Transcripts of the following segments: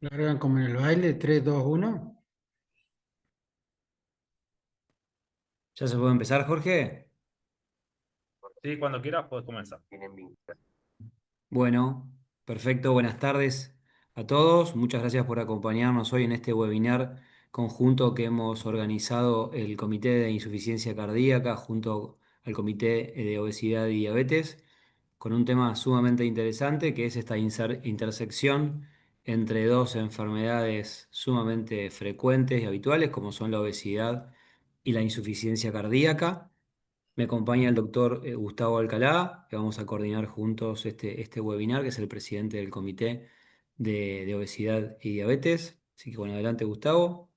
Largan como en el baile, 3, 2, 1. ¿Ya se puede empezar, Jorge? Sí, cuando quieras puedes comenzar. Bueno, perfecto. Buenas tardes a todos. Muchas gracias por acompañarnos hoy en este webinar conjunto que hemos organizado el Comité de Insuficiencia Cardíaca junto al Comité de Obesidad y Diabetes, con un tema sumamente interesante que es esta intersección entre dos enfermedades sumamente frecuentes y habituales como son la obesidad y la insuficiencia cardíaca. Me acompaña el doctor Gustavo Alcalá, que vamos a coordinar juntos este webinar, que es el presidente del Comité de Obesidad y Diabetes. Así que bueno, adelante Gustavo.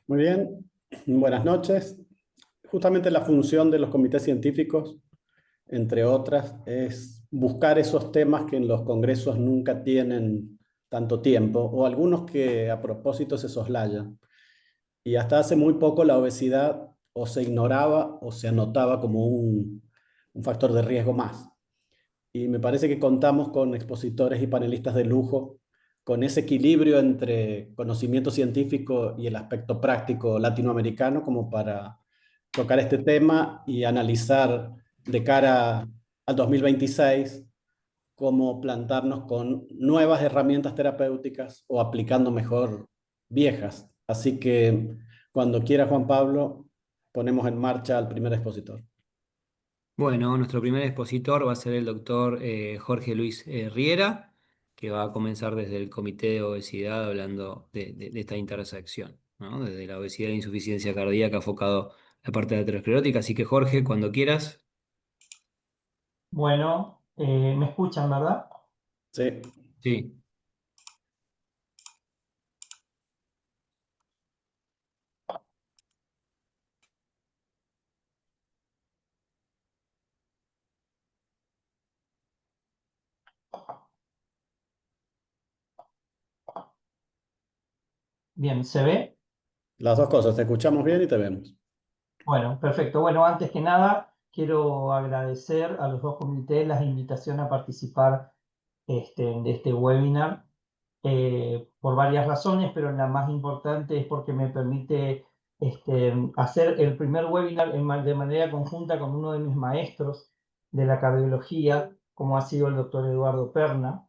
Muy bien, buenas noches. Justamente la función de los comités científicos, entre otras, es buscar esos temas que en los congresos nunca tienen tanto tiempo o algunos que a propósito se soslayan. Y hasta hace muy poco la obesidad o se ignoraba o se anotaba como un factor de riesgo más. Y me parece que contamos con expositores y panelistas de lujo, con ese equilibrio entre conocimiento científico y el aspecto práctico latinoamericano como para tocar este tema y analizar de cara al 2026 cómo plantarnos con nuevas herramientas terapéuticas o aplicando mejor viejas. Así que cuando quiera Juan Pablo, ponemos en marcha al primer expositor. Bueno, nuestro primer expositor va a ser el doctor Jorge Luis Riera, que va a comenzar desde el Comité de Obesidad hablando de esta intersección, ¿no? Desde la obesidad e insuficiencia cardíaca enfocado a la parte aterosclerótica. Así que Jorge, cuando quieras. Bueno, me escuchan, ¿verdad? Sí. Sí. Bien, ¿se ve? Las dos cosas, te escuchamos bien y te vemos. Bueno, perfecto. Bueno, antes que nada, quiero agradecer a los dos comités la invitación a participar de este webinar por varias razones, pero la más importante es porque me permite hacer el primer webinar de manera conjunta con uno de mis maestros de la cardiología, como ha sido el doctor Eduardo Perna.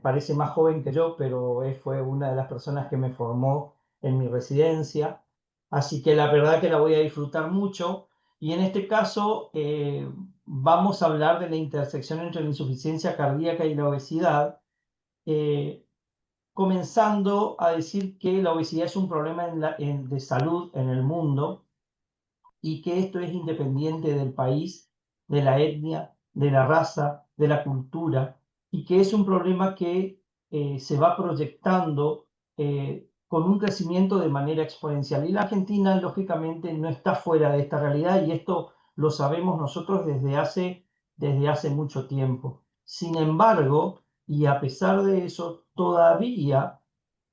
Parece más joven que yo, pero fue una de las personas que me formó en mi residencia. Así que la verdad que la voy a disfrutar mucho. Y en este caso vamos a hablar de la intersección entre la insuficiencia cardíaca y la obesidad, eh, comenzando a decir que la obesidad es un problema de salud en el mundo y que esto es independiente del país, de la etnia, de la raza, de la cultura, y que es un problema que se va proyectando con un crecimiento de manera exponencial. Y la Argentina, lógicamente, no está fuera de esta realidad y esto lo sabemos nosotros desde hace mucho tiempo. Sin embargo, y a pesar de eso, todavía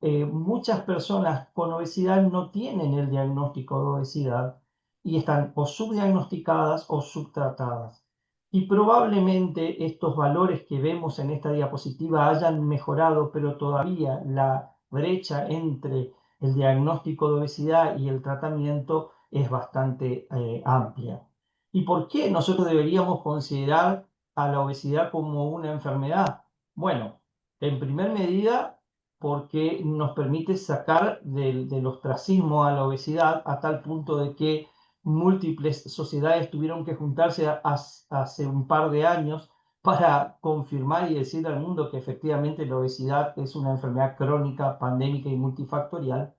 muchas personas con obesidad no tienen el diagnóstico de obesidad y están o subdiagnosticadas o subtratadas. Y probablemente estos valores que vemos en esta diapositiva hayan mejorado, pero todavía la brecha entre el diagnóstico de obesidad y el tratamiento es bastante amplia. ¿Y por qué nosotros deberíamos considerar a la obesidad como una enfermedad? Bueno, en primer medida, porque nos permite sacar del ostracismo a la obesidad a tal punto de que múltiples sociedades tuvieron que juntarse hace un par de años para confirmar y decir al mundo que efectivamente la obesidad es una enfermedad crónica, pandémica y multifactorial,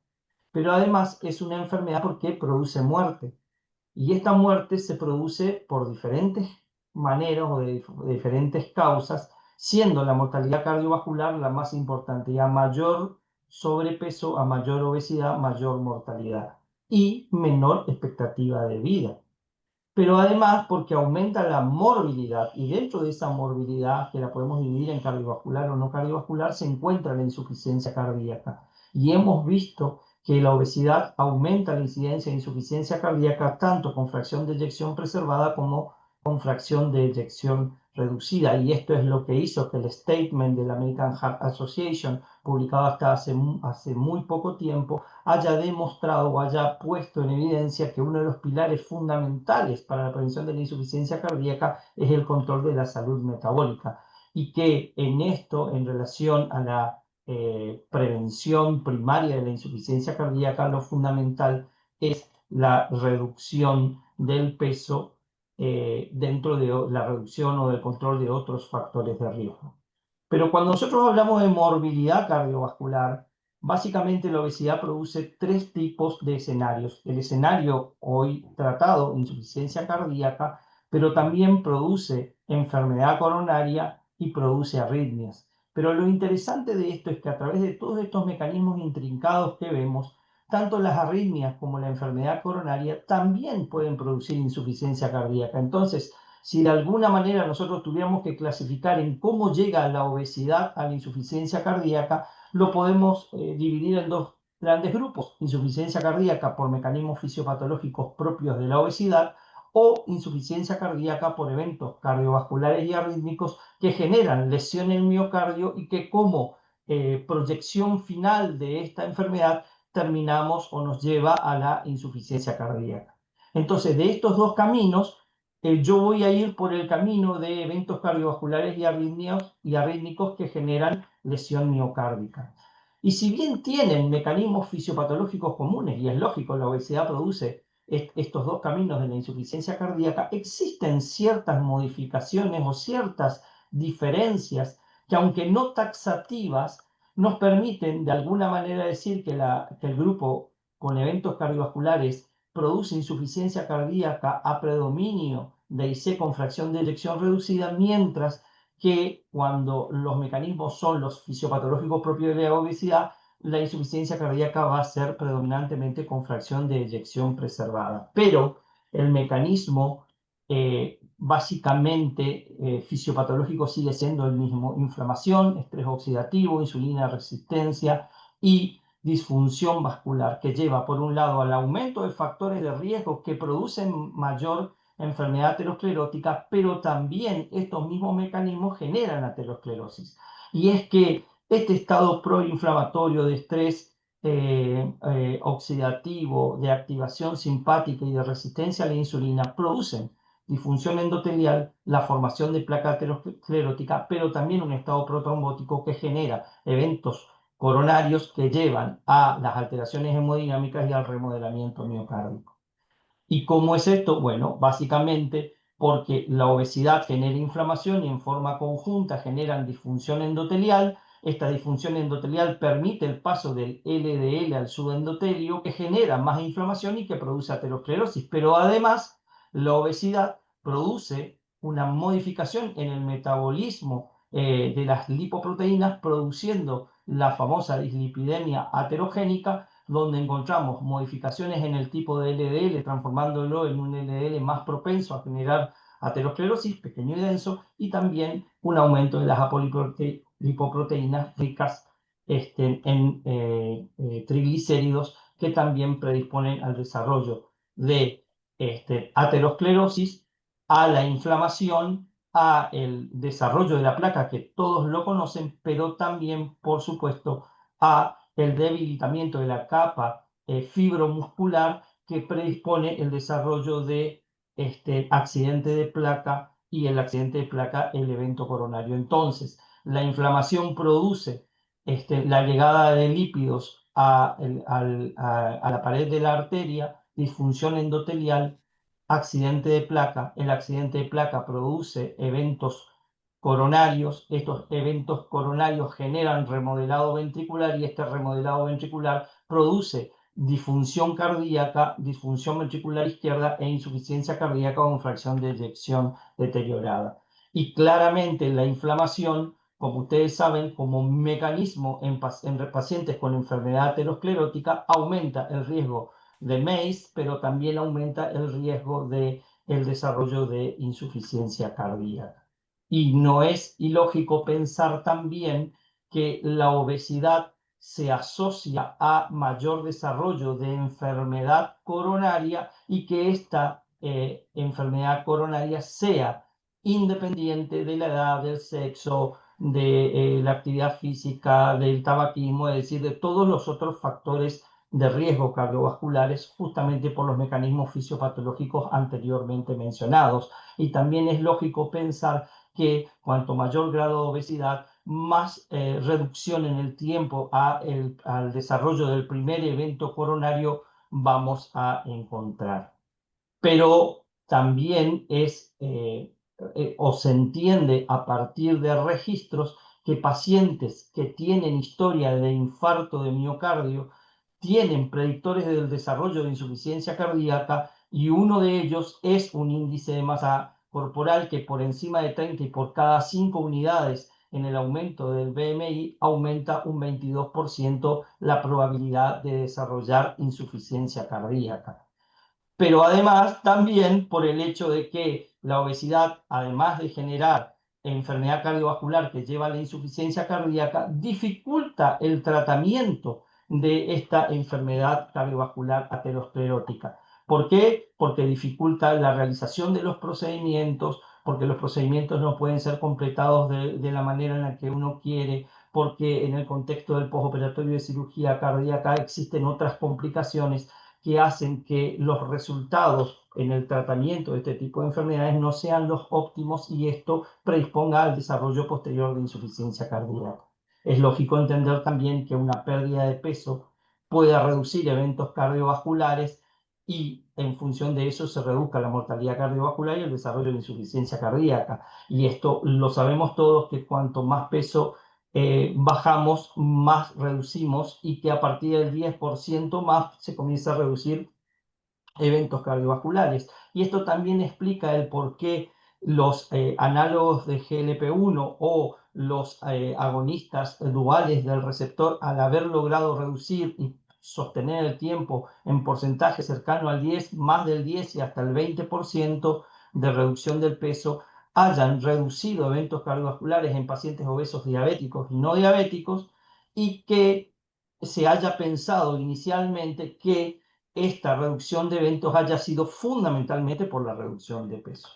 pero además es una enfermedad porque produce muerte. Y esta muerte se produce por diferentes maneras o de diferentes causas, siendo la mortalidad cardiovascular la más importante. Y a mayor sobrepeso, a mayor obesidad, mayor mortalidad y menor expectativa de vida. Pero además porque aumenta la morbilidad y dentro de esa morbilidad, que la podemos dividir en cardiovascular o no cardiovascular, se encuentra la insuficiencia cardíaca. Y hemos visto que la obesidad aumenta la incidencia de insuficiencia cardíaca tanto con fracción de eyección preservada como con fracción de eyección reducida, y esto es lo que hizo que el statement de la American Heart Association, publicado hasta hace muy poco tiempo, haya demostrado o haya puesto en evidencia que uno de los pilares fundamentales para la prevención de la insuficiencia cardíaca es el control de la salud metabólica, y que en esto, en relación a la prevención primaria de la insuficiencia cardíaca, lo fundamental es la reducción del peso dentro de la reducción o del control de otros factores de riesgo. Pero cuando nosotros hablamos de morbilidad cardiovascular, básicamente la obesidad produce tres tipos de escenarios. El escenario hoy tratado, insuficiencia cardíaca, pero también produce enfermedad coronaria y produce arritmias. Pero lo interesante de esto es que a través de todos estos mecanismos intrincados que vemos, tanto las arritmias como la enfermedad coronaria también pueden producir insuficiencia cardíaca. Entonces, si de alguna manera nosotros tuviéramos que clasificar en cómo llega la obesidad a la insuficiencia cardíaca, lo podemos dividir en dos grandes grupos: insuficiencia cardíaca por mecanismos fisiopatológicos propios de la obesidad, o insuficiencia cardíaca por eventos cardiovasculares y arrítmicos que generan lesión en el miocardio y que como proyección final de esta enfermedad terminamos o nos lleva a la insuficiencia cardíaca. Entonces, de estos dos caminos, yo voy a ir por el camino de eventos cardiovasculares y arrítmicos que generan lesión miocárdica. Y si bien tienen mecanismos fisiopatológicos comunes, y es lógico, la obesidad produce estos dos caminos de la insuficiencia cardíaca, existen ciertas modificaciones o ciertas diferencias que, aunque no taxativas, nos permiten de alguna manera decir que el grupo con eventos cardiovasculares produce insuficiencia cardíaca a predominio de IC con fracción de eyección reducida, mientras que cuando los mecanismos son los fisiopatológicos propios de la obesidad, la insuficiencia cardíaca va a ser predominantemente con fracción de eyección preservada. Pero el mecanismo básicamente fisiopatológico sigue siendo el mismo: inflamación, estrés oxidativo, insulina resistencia y disfunción vascular, que lleva por un lado al aumento de factores de riesgo que producen mayor enfermedad aterosclerótica, pero también estos mismos mecanismos generan aterosclerosis. Y es que este estado proinflamatorio de estrés oxidativo, de activación simpática y de resistencia a la insulina producen disfunción endotelial, la formación de placa aterosclerótica, pero también un estado protrombótico que genera eventos coronarios que llevan a las alteraciones hemodinámicas y al remodelamiento miocárdico. ¿Y cómo es esto? Bueno, básicamente porque la obesidad genera inflamación y en forma conjunta generan disfunción endotelial. Esta disfunción endotelial permite el paso del LDL al subendotelio, que genera más inflamación y que produce aterosclerosis. Pero además, la obesidad produce una modificación en el metabolismo de las lipoproteínas, produciendo la famosa dislipidemia aterogénica, donde encontramos modificaciones en el tipo de LDL, transformándolo en un LDL más propenso a generar aterosclerosis, pequeño y denso, y también un aumento de las apolipoproteínas ricas en triglicéridos, que también predisponen al desarrollo de aterosclerosis, a la inflamación, a el desarrollo de la placa, que todos lo conocen, pero también, por supuesto, a el debilitamiento de la capa fibromuscular, que predispone el desarrollo de accidente de placa, y el accidente de placa el evento coronario. Entonces, la inflamación produce la llegada de lípidos a la pared de la arteria, disfunción endotelial, accidente de placa. El accidente de placa produce eventos coronarios. Estos eventos coronarios generan remodelado ventricular, y este remodelado ventricular produce disfunción cardíaca, disfunción ventricular izquierda e insuficiencia cardíaca con fracción de eyección deteriorada. Y claramente la inflamación, como ustedes saben, como mecanismo en pacientes con enfermedad aterosclerótica, aumenta el riesgo de MACE, pero también aumenta el riesgo de el desarrollo de insuficiencia cardíaca. Y no es ilógico pensar también que la obesidad se asocia a mayor desarrollo de enfermedad coronaria, y que esta enfermedad coronaria sea independiente de la edad, del sexo, de la actividad física, del tabaquismo, es decir, de todos los otros factores de riesgo cardiovasculares, justamente por los mecanismos fisiopatológicos anteriormente mencionados. Y también es lógico pensar que cuanto mayor grado de obesidad, más reducción en el tiempo al desarrollo del primer evento coronario vamos a encontrar. Pero también o se entiende a partir de registros que pacientes que tienen historia de infarto de miocardio tienen predictores del desarrollo de insuficiencia cardíaca, y uno de ellos es un índice de masa corporal que por encima de 30, y por cada 5 unidades en el aumento del BMI aumenta un 22% la probabilidad de desarrollar insuficiencia cardíaca. Pero además también por el hecho de que la obesidad, además de generar enfermedad cardiovascular que lleva a la insuficiencia cardíaca, dificulta el tratamiento de esta enfermedad cardiovascular aterosclerótica. ¿Por qué? Porque dificulta la realización de los procedimientos, porque los procedimientos no pueden ser completados de la manera en la que uno quiere, porque en el contexto del postoperatorio de cirugía cardíaca existen otras complicaciones que hacen que los resultados en el tratamiento de este tipo de enfermedades no sean los óptimos, y esto predisponga al desarrollo posterior de insuficiencia cardíaca. Es lógico entender también que una pérdida de peso pueda reducir eventos cardiovasculares, y en función de eso se reduzca la mortalidad cardiovascular y el desarrollo de insuficiencia cardíaca. Y esto lo sabemos todos, que cuanto más peso bajamos, más reducimos, y que a partir del 10% más se comienza a reducir eventos cardiovasculares. Y esto también explica el por qué los análogos de GLP-1 o los agonistas duales del receptor, al haber logrado reducir y sostener el tiempo en porcentaje cercano al 10, más del 10 y hasta el 20% de reducción del peso, hayan reducido eventos cardiovasculares en pacientes obesos diabéticos y no diabéticos, y que se haya pensado inicialmente que esta reducción de eventos haya sido fundamentalmente por la reducción de peso.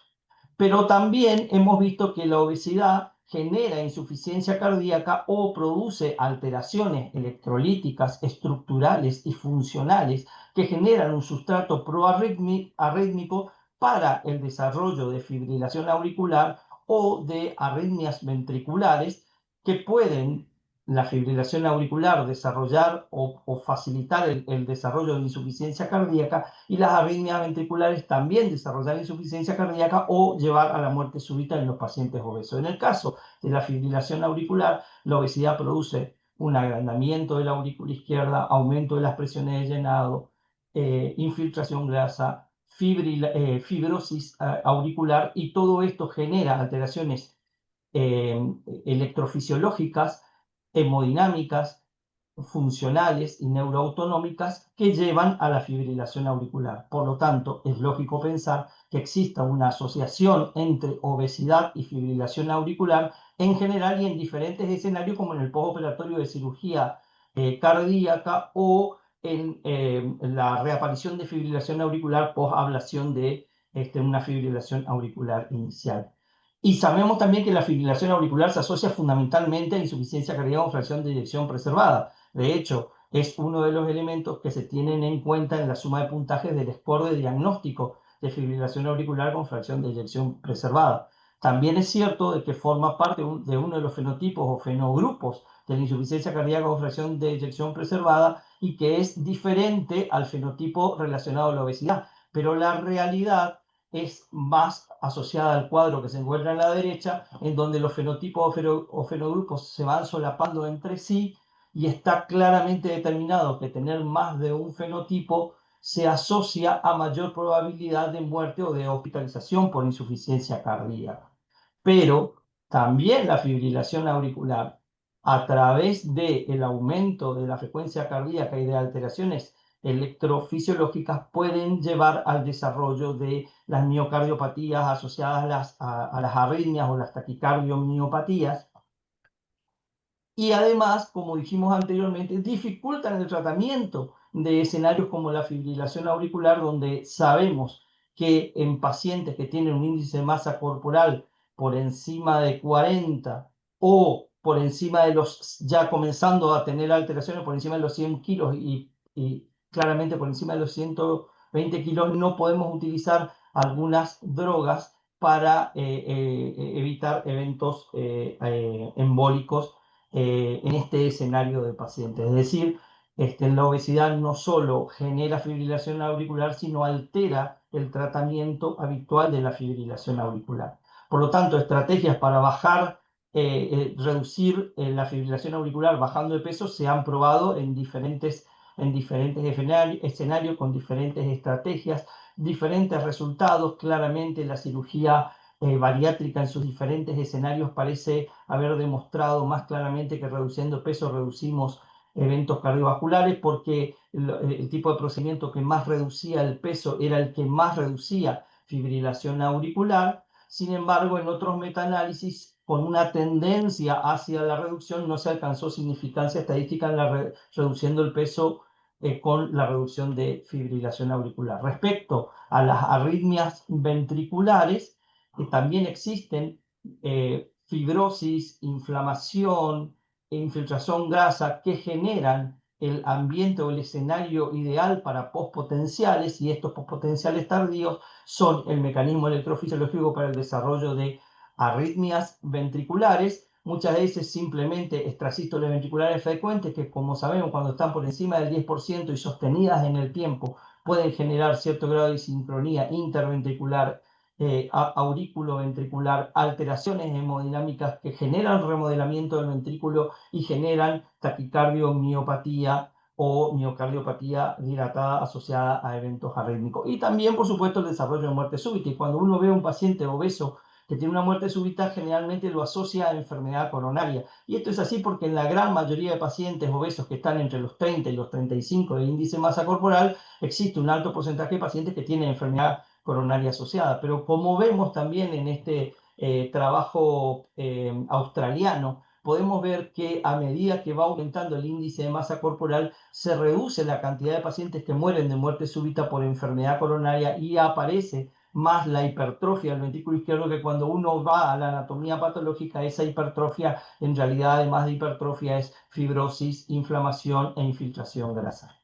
Pero también hemos visto que la obesidad genera insuficiencia cardíaca o produce alteraciones electrolíticas, estructurales y funcionales que generan un sustrato proarrítmico para el desarrollo de fibrilación auricular o de arritmias ventriculares, que pueden la fibrilación auricular desarrollar o facilitar el desarrollo de insuficiencia cardíaca, y las arritmias ventriculares también desarrollar insuficiencia cardíaca o llevar a la muerte súbita en los pacientes obesos. En el caso de la fibrilación auricular, la obesidad produce un agrandamiento de la aurícula izquierda, aumento de las presiones de llenado, infiltración grasa, fibrosis auricular, y todo esto genera alteraciones electrofisiológicas, hemodinámicas, funcionales y neuroautonómicas que llevan a la fibrilación auricular. Por lo tanto, es lógico pensar que exista una asociación entre obesidad y fibrilación auricular en general y en diferentes escenarios, como en el postoperatorio de cirugía cardíaca o en la reaparición de fibrilación auricular post-ablación de una fibrilación auricular inicial. Y sabemos también que la fibrilación auricular se asocia fundamentalmente a insuficiencia cardíaca con fracción de eyección preservada. De hecho, es uno de los elementos que se tienen en cuenta en la suma de puntajes del score de diagnóstico de fibrilación auricular con fracción de eyección preservada. También es cierto de que forma parte de uno de los fenotipos o fenogrupos de la insuficiencia cardíaca con fracción de eyección preservada, y que es diferente al fenotipo relacionado a la obesidad. Pero la realidad es más asociada al cuadro que se encuentra a la derecha, en donde los fenotipos o fenogrupos se van solapando entre sí, y está claramente determinado que tener más de un fenotipo se asocia a mayor probabilidad de muerte o de hospitalización por insuficiencia cardíaca. Pero también la fibrilación auricular, a través del aumento de la frecuencia cardíaca y de alteraciones electrofisiológicas, pueden llevar al desarrollo de las miocardiopatías asociadas a las arritmias o las taquicardiomiopatías. Y además, como dijimos anteriormente, dificultan el tratamiento de escenarios como la fibrilación auricular, donde sabemos que en pacientes que tienen un índice de masa corporal por encima de 40 o por encima de los, ya comenzando a tener alteraciones por encima de los 100 kilos y claramente por encima de los 120 kilos, no podemos utilizar algunas drogas para evitar eventos embólicos en este escenario de pacientes. Es decir, la obesidad no solo genera fibrilación auricular, sino altera el tratamiento habitual de la fibrilación auricular. Por lo tanto, estrategias para reducir la fibrilación auricular bajando de peso se han probado en diferentes escenarios con diferentes estrategias, diferentes resultados. Claramente la cirugía bariátrica en sus diferentes escenarios parece haber demostrado más claramente que reduciendo peso reducimos eventos cardiovasculares, porque el tipo de procedimiento que más reducía el peso era el que más reducía fibrilación auricular. Sin embargo, en otros metaanálisis, con una tendencia hacia la reducción, no se alcanzó significancia estadística en reduciendo el peso con la reducción de fibrilación auricular. Respecto a las arritmias ventriculares, también existen fibrosis, inflamación e infiltración grasa que generan el ambiente o el escenario ideal para postpotenciales, y estos postpotenciales tardíos son el mecanismo electrofisiológico para el desarrollo de arritmias ventriculares, muchas veces simplemente extrasístoles ventriculares frecuentes que, como sabemos, cuando están por encima del 10% y sostenidas en el tiempo, pueden generar cierto grado de sincronía interventricular, auriculoventricular, alteraciones hemodinámicas que generan remodelamiento del ventrículo y generan taquicardio-miopatía o miocardiopatía dilatada asociada a eventos arrítmicos. Y también, por supuesto, el desarrollo de muerte súbita. Y cuando uno ve a un paciente obeso que tiene una muerte súbita, generalmente lo asocia a enfermedad coronaria. Y esto es así porque en la gran mayoría de pacientes obesos que están entre los 30 y los 35 de índice de masa corporal, existe un alto porcentaje de pacientes que tienen enfermedad coronaria asociada. Pero como vemos también en este trabajo australiano, podemos ver que a medida que va aumentando el índice de masa corporal, se reduce la cantidad de pacientes que mueren de muerte súbita por enfermedad coronaria y aparece más la hipertrofia del ventrículo izquierdo, que cuando uno va a la anatomía patológica, esa hipertrofia en realidad, además de hipertrofia, es fibrosis, inflamación e infiltración grasa.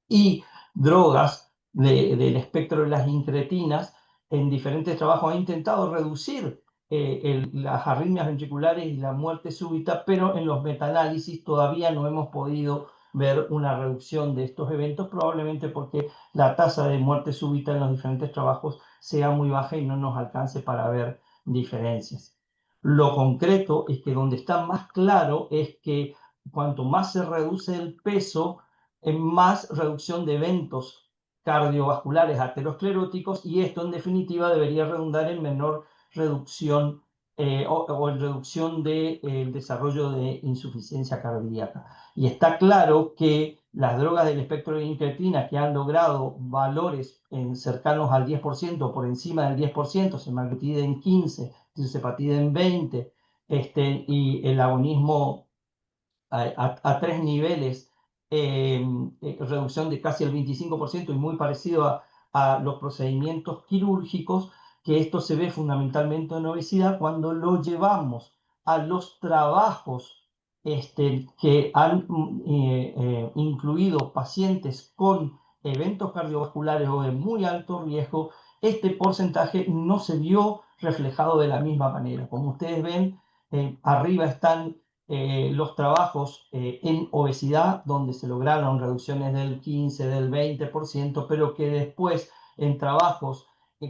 Y drogas del espectro de las incretinas en diferentes trabajos han intentado reducir las arritmias ventriculares y la muerte súbita, pero en los metaanálisis todavía no hemos podido ver una reducción de estos eventos, probablemente porque la tasa de muerte súbita en los diferentes trabajos sea muy baja y no nos alcance para ver diferencias. Lo concreto es que donde está más claro es que cuanto más se reduce el peso, en más reducción de eventos cardiovasculares ateroscleróticos, y esto en definitiva debería redundar en menor reducción o en reducción del desarrollo de insuficiencia cardíaca. Y está claro que las drogas del espectro de incretina que han logrado valores cercanos al 10%, por encima del 10%, semaglutida en 15, tirzepatida en 20, y el agonismo a 3 niveles, reducción de casi el 25% y muy parecido a los procedimientos quirúrgicos, que esto se ve fundamentalmente en obesidad cuando lo llevamos a los trabajos que han incluido pacientes con eventos cardiovasculares o de muy alto riesgo. Este porcentaje no se vio reflejado de la misma manera. Como ustedes ven, arriba están los trabajos en obesidad, donde se lograron reducciones del 15, del 20%, pero que después en trabajos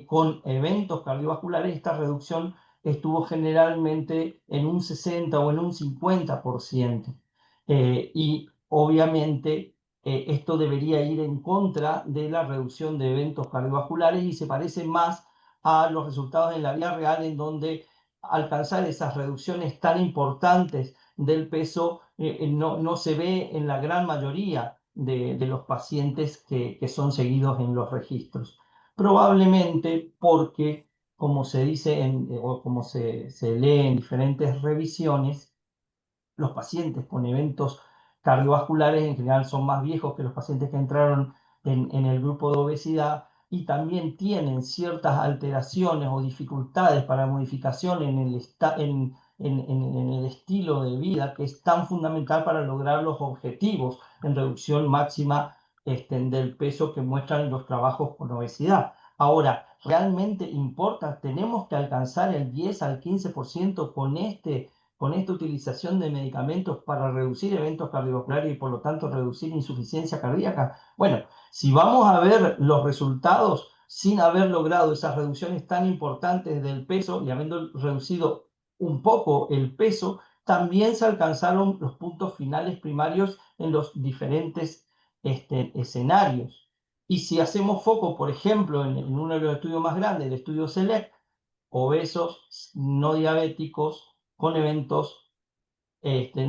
con eventos cardiovasculares, esta reducción estuvo generalmente en un 60 o en un 50%. Y obviamente esto debería ir en contra de la reducción de eventos cardiovasculares y se parece más a los resultados en la vida real, en donde alcanzar esas reducciones tan importantes del peso no se ve en la gran mayoría de los pacientes que son seguidos en los registros. Probablemente porque, como se dice o como se lee en diferentes revisiones, los pacientes con eventos cardiovasculares en general son más viejos que los pacientes que entraron en el grupo de obesidad, y también tienen ciertas alteraciones o dificultades para modificación en el estilo de vida, que es tan fundamental para lograr los objetivos en reducción máxima del peso que muestran los trabajos con obesidad. Ahora, ¿realmente importa? ¿Tenemos que alcanzar el 10 al 15% con esta utilización de medicamentos para reducir eventos cardiovasculares y por lo tanto reducir insuficiencia cardíaca? Bueno, si vamos a ver los resultados sin haber logrado esas reducciones tan importantes del peso y habiendo reducido un poco el peso, también se alcanzaron los puntos finales primarios en los diferentes escenarios. Y si hacemos foco, por ejemplo, en uno de los estudios más grandes, el estudio SELECT, obesos no diabéticos con eventos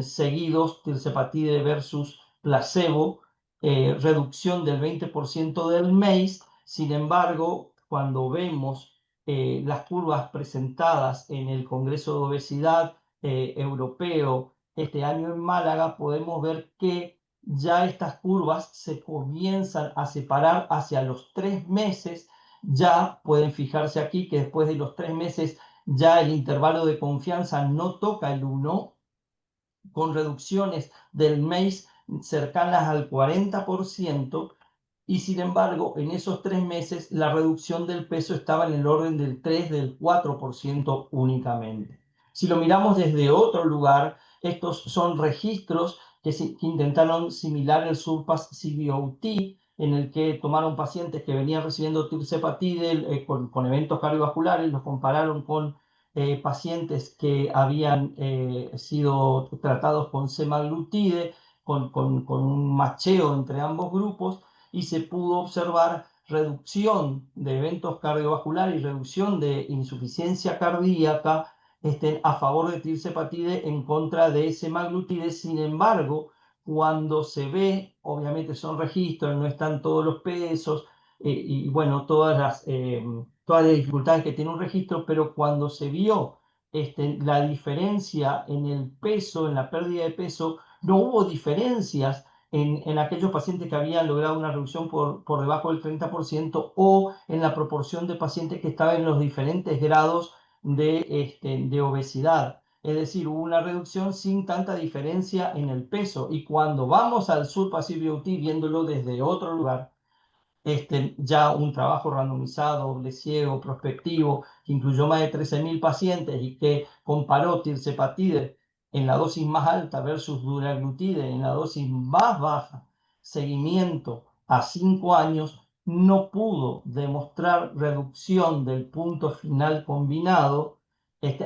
seguidos, tirzepatide versus placebo, reducción del 20% del MACE. Sin embargo, cuando vemos las curvas presentadas en el Congreso de Obesidad Europeo este año en Málaga, podemos ver que ya estas curvas se comienzan a separar hacia los 3 meses. Ya pueden fijarse aquí que después de los 3 meses ya el intervalo de confianza no toca el 1, con reducciones del MACE cercanas al 40%, y sin embargo, en esos 3 meses la reducción del peso estaba en el orden del 3, del 4% únicamente. Si lo miramos desde otro lugar, estos son registros que intentaron similar el SURPASS-CVOT, en el que tomaron pacientes que venían recibiendo tirzepatide con eventos cardiovasculares, los compararon con pacientes que habían sido tratados con semaglutide, con un macheo entre ambos grupos, y se pudo observar reducción de eventos cardiovasculares y reducción de insuficiencia cardíaca a favor de tirzepatide en contra de semaglutide. Sin embargo, cuando se ve, obviamente son registros, no están todos los pesos y bueno, todas las dificultades que tiene un registro, pero cuando se vio la diferencia en el peso, en la pérdida de peso, no hubo diferencias en aquellos pacientes que habían logrado una reducción por debajo del 30% o en la proporción de pacientes que estaban en los diferentes grados de obesidad. Es decir, hubo una reducción sin tanta diferencia en el peso. Y cuando vamos al SURPASS-CVOT, viéndolo desde otro lugar, ya un trabajo randomizado, doble ciego, prospectivo, que incluyó más de 13.000 pacientes y que comparó tirzepatide en la dosis más alta versus dulaglutide en la dosis más baja, seguimiento a 5 años, no pudo demostrar reducción del punto final combinado,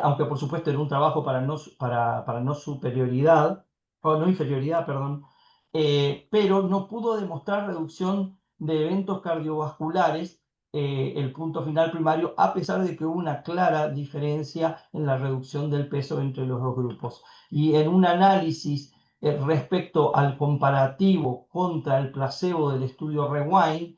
aunque por supuesto era un trabajo para no superioridad, o no inferioridad, perdón, pero no pudo demostrar reducción de eventos cardiovasculares, el punto final primario, a pesar de que hubo una clara diferencia en la reducción del peso entre los dos grupos. Y en un análisis respecto al comparativo contra el placebo del estudio REWIND,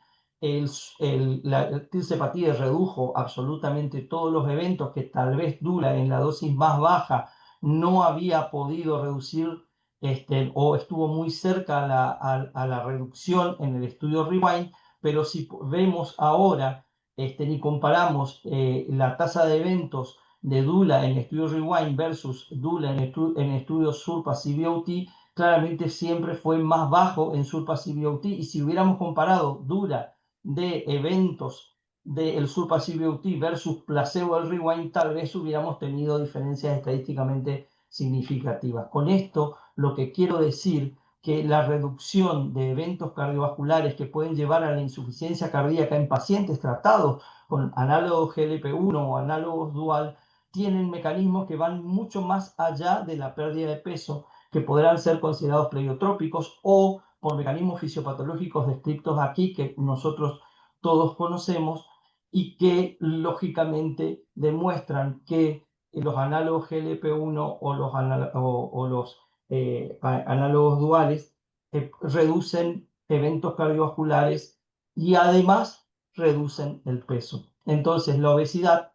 la tirzepatide redujo absolutamente todos los eventos que tal vez Dula en la dosis más baja no había podido reducir o estuvo muy cerca a la reducción en el estudio REWIND, pero si vemos ahora y comparamos la tasa de eventos de Dula en el estudio REWIND versus Dula en el estudio SURPASS-CVOT, claramente siempre fue más bajo en SURPASS-CVOT, y si hubiéramos comparado Dula de eventos del SURPASS-CVOT versus placebo del REWIND, tal vez hubiéramos tenido diferencias estadísticamente significativas. Con esto, lo que quiero decir que la reducción de eventos cardiovasculares que pueden llevar a la insuficiencia cardíaca en pacientes tratados con análogos GLP-1 o análogos dual tienen mecanismos que van mucho más allá de la pérdida de peso, que podrán ser considerados pleiotrópicos o por mecanismos fisiopatológicos descritos aquí que nosotros todos conocemos y que lógicamente demuestran que los análogos GLP-1 o los análogos duales reducen eventos cardiovasculares y además reducen el peso. Entonces, la obesidad,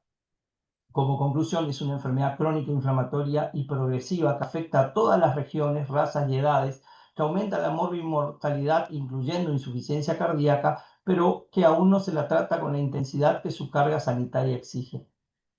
como conclusión, es una enfermedad crónica inflamatoria y progresiva que afecta a todas las regiones, razas y edades, que aumenta la mortalidad, incluyendo insuficiencia cardíaca, pero que aún no se la trata con la intensidad que su carga sanitaria exige.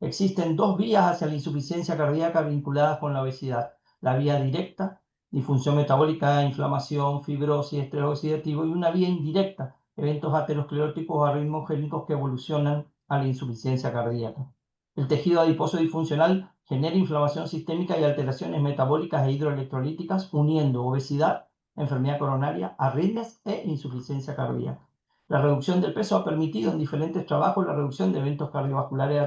Existen dos vías hacia la insuficiencia cardíaca vinculadas con la obesidad: la vía directa, disfunción metabólica, inflamación, fibrosis, estrés oxidativo, y una vía indirecta, eventos ateroscleróticos o arritmogénicos que evolucionan a la insuficiencia cardíaca. El tejido adiposo disfuncional genera inflamación sistémica y alteraciones metabólicas e hidroelectrolíticas, uniendo obesidad, enfermedad coronaria, arritmias e insuficiencia cardíaca. La reducción del peso ha permitido en diferentes trabajos la reducción de eventos cardiovasculares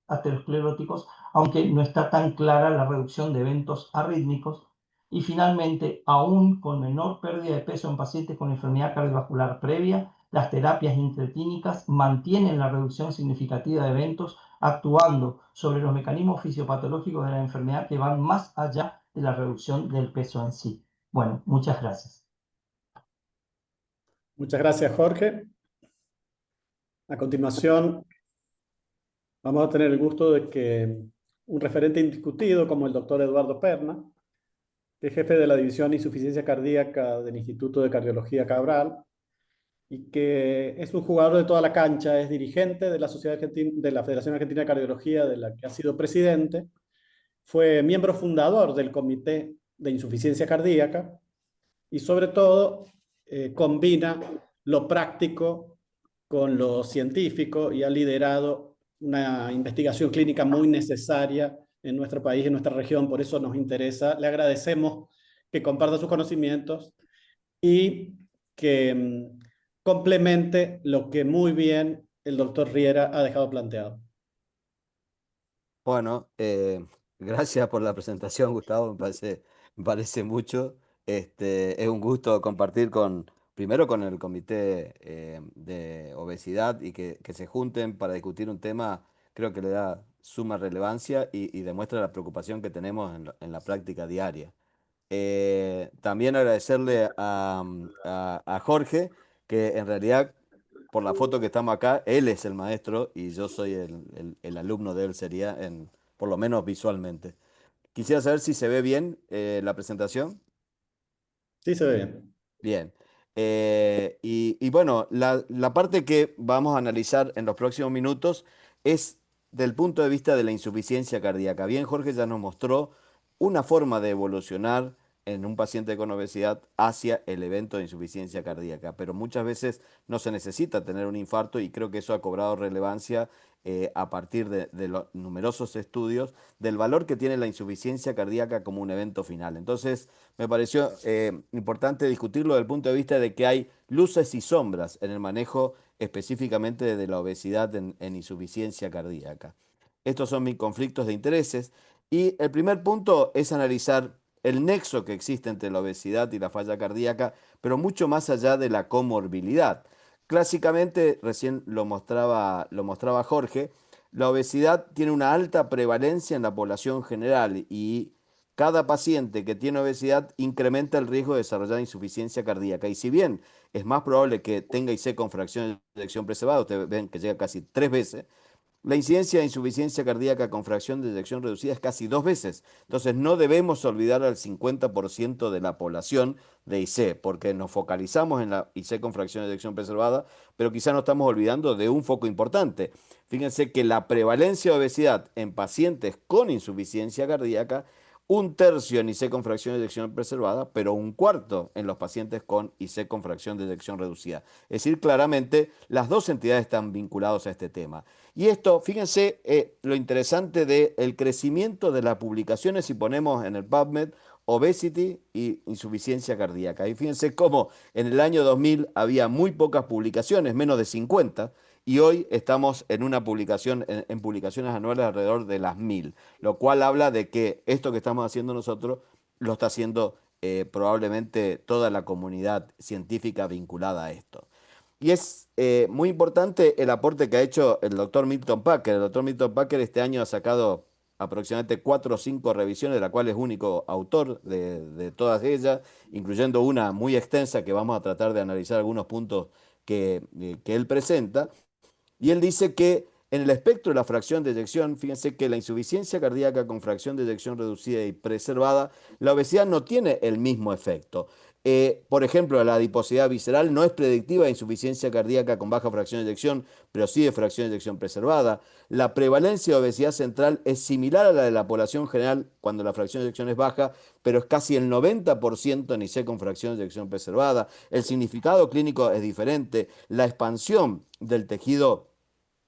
ateroscleróticos, aunque no está tan clara la reducción de eventos arrítmicos. Y finalmente, aún con menor pérdida de peso en pacientes con enfermedad cardiovascular previa, las terapias incretínicas mantienen la reducción significativa de eventos, actuando sobre los mecanismos fisiopatológicos de la enfermedad que van más allá de la reducción del peso en sí. Bueno, muchas gracias. Muchas gracias, Jorge. A continuación, vamos a tener el gusto de que un referente indiscutido como el doctor Eduardo Perna, que es jefe de la División de Insuficiencia Cardíaca del Instituto de Cardiología Cabral, y que es un jugador de toda la cancha, es dirigente de la de la Federación Argentina de Cardiología, de la que ha sido presidente, fue miembro fundador del Comité de Insuficiencia Cardíaca y sobre todo combina lo práctico con lo científico y ha liderado una investigación clínica muy necesaria en nuestro país, en nuestra región, por eso nos interesa. Le agradecemos que comparta sus conocimientos y que complemente lo que muy bien el doctor Riera ha dejado planteado. Bueno, gracias por la presentación, Gustavo, me parece mucho. Es un gusto compartir primero con el comité de obesidad y que se junten para discutir un tema, creo que le da suma relevancia y demuestra la preocupación que tenemos en la práctica diaria. También agradecerle a Jorge, que en realidad, por la foto que estamos acá, él es el maestro y yo soy el alumno de él, sería, por lo menos visualmente. Quisiera saber si se ve bien la presentación. Sí, se ve bien. Bien. Y bueno, la parte que vamos a analizar en los próximos minutos es del punto de vista de la insuficiencia cardíaca. Bien, Jorge ya nos mostró una forma de evolucionar en un paciente con obesidad hacia el evento de insuficiencia cardíaca, pero muchas veces no se necesita tener un infarto y creo que eso ha cobrado relevancia a partir de los numerosos estudios del valor que tiene la insuficiencia cardíaca como un evento final. Entonces, me pareció importante discutirlo desde el punto de vista de que hay luces y sombras en el manejo específicamente de la obesidad en insuficiencia cardíaca. Estos son mis conflictos de intereses y el primer punto es analizar el nexo que existe entre la obesidad y la falla cardíaca, pero mucho más allá de la comorbilidad. Clásicamente, recién lo mostraba Jorge, la obesidad tiene una alta prevalencia en la población general y cada paciente que tiene obesidad incrementa el riesgo de desarrollar insuficiencia cardíaca. Y si bien es más probable que tenga IC con fracción de eyección preservada, ustedes ven que llega casi 3 veces, la incidencia de insuficiencia cardíaca con fracción de eyección reducida es casi 2 veces. Entonces no debemos olvidar al 50% de la población de IC, porque nos focalizamos en la IC con fracción de eyección preservada, pero quizá nos estamos olvidando de un foco importante. Fíjense que la prevalencia de obesidad en pacientes con insuficiencia cardíaca, 1/3 en IC con fracción de eyección preservada, pero 1/4 en los pacientes con IC con fracción de eyección reducida. Es decir, claramente las dos entidades están vinculadas a este tema. Y esto, fíjense lo interesante del crecimiento de las publicaciones si ponemos en el PubMed obesity y insuficiencia cardíaca. Y fíjense cómo en el año 2000 había muy pocas publicaciones, menos de 50, y hoy estamos en una publicación, en publicaciones anuales alrededor de las 1000, lo cual habla de que esto que estamos haciendo nosotros lo está haciendo probablemente toda la comunidad científica vinculada a esto. Y es muy importante el aporte que ha hecho el doctor Milton Packer. El doctor Milton Packer este año ha sacado aproximadamente 4 o 5 revisiones, de la cual es único autor de todas ellas, incluyendo una muy extensa que vamos a tratar de analizar algunos puntos que él presenta. Y él dice que En el espectro de la fracción de eyección, fíjense que la insuficiencia cardíaca con fracción de eyección reducida y preservada, la obesidad no tiene el mismo efecto. Por ejemplo, la adiposidad visceral no es predictiva de insuficiencia cardíaca con baja fracción de eyección, pero sí de fracción de eyección preservada. La prevalencia de obesidad central es similar a la de la población general cuando la fracción de eyección es baja, pero es casi el 90% en IC con fracción de eyección preservada. El significado clínico es diferente. La expansión del tejido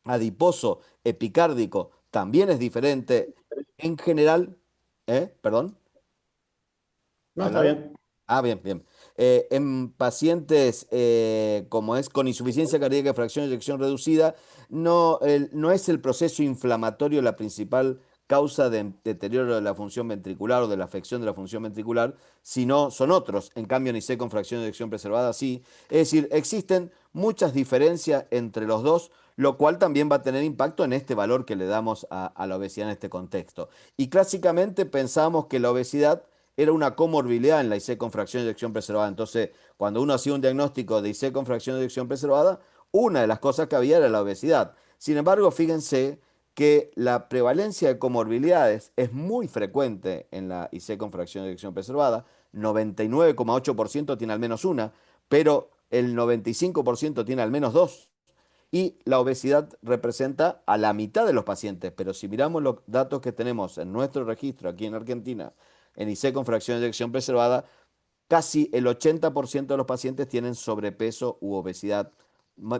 adiposo epicárdico también es diferente. En general, ¿perdón? No, está ¿Hablaron? bien. Ah, bien, bien. En pacientes como es con insuficiencia cardíaca de fracción de eyección reducida, no es el proceso inflamatorio la principal causa de deterioro de la función ventricular o de la afección de la función ventricular, sino son otros. En cambio, en IC con fracción de eyección preservada sí. Es decir, existen muchas diferencias entre los dos, lo cual también va a tener impacto en este valor que le damos a la obesidad en este contexto. Y clásicamente pensamos que la obesidad era una comorbilidad en la IC con fracción de eyección preservada. Entonces, cuando uno hacía un diagnóstico de IC con fracción de eyección preservada, una de las cosas que había era la obesidad. Sin embargo, fíjense que la prevalencia de comorbilidades es muy frecuente en la IC con fracción de eyección preservada. 99,8% tiene al menos una, pero el 95% tiene al menos dos. Y la obesidad representa a la mitad de los pacientes, pero si miramos los datos que tenemos en nuestro registro aquí en Argentina, en IC con fracción de eyección preservada, casi el 80% de los pacientes tienen sobrepeso u obesidad,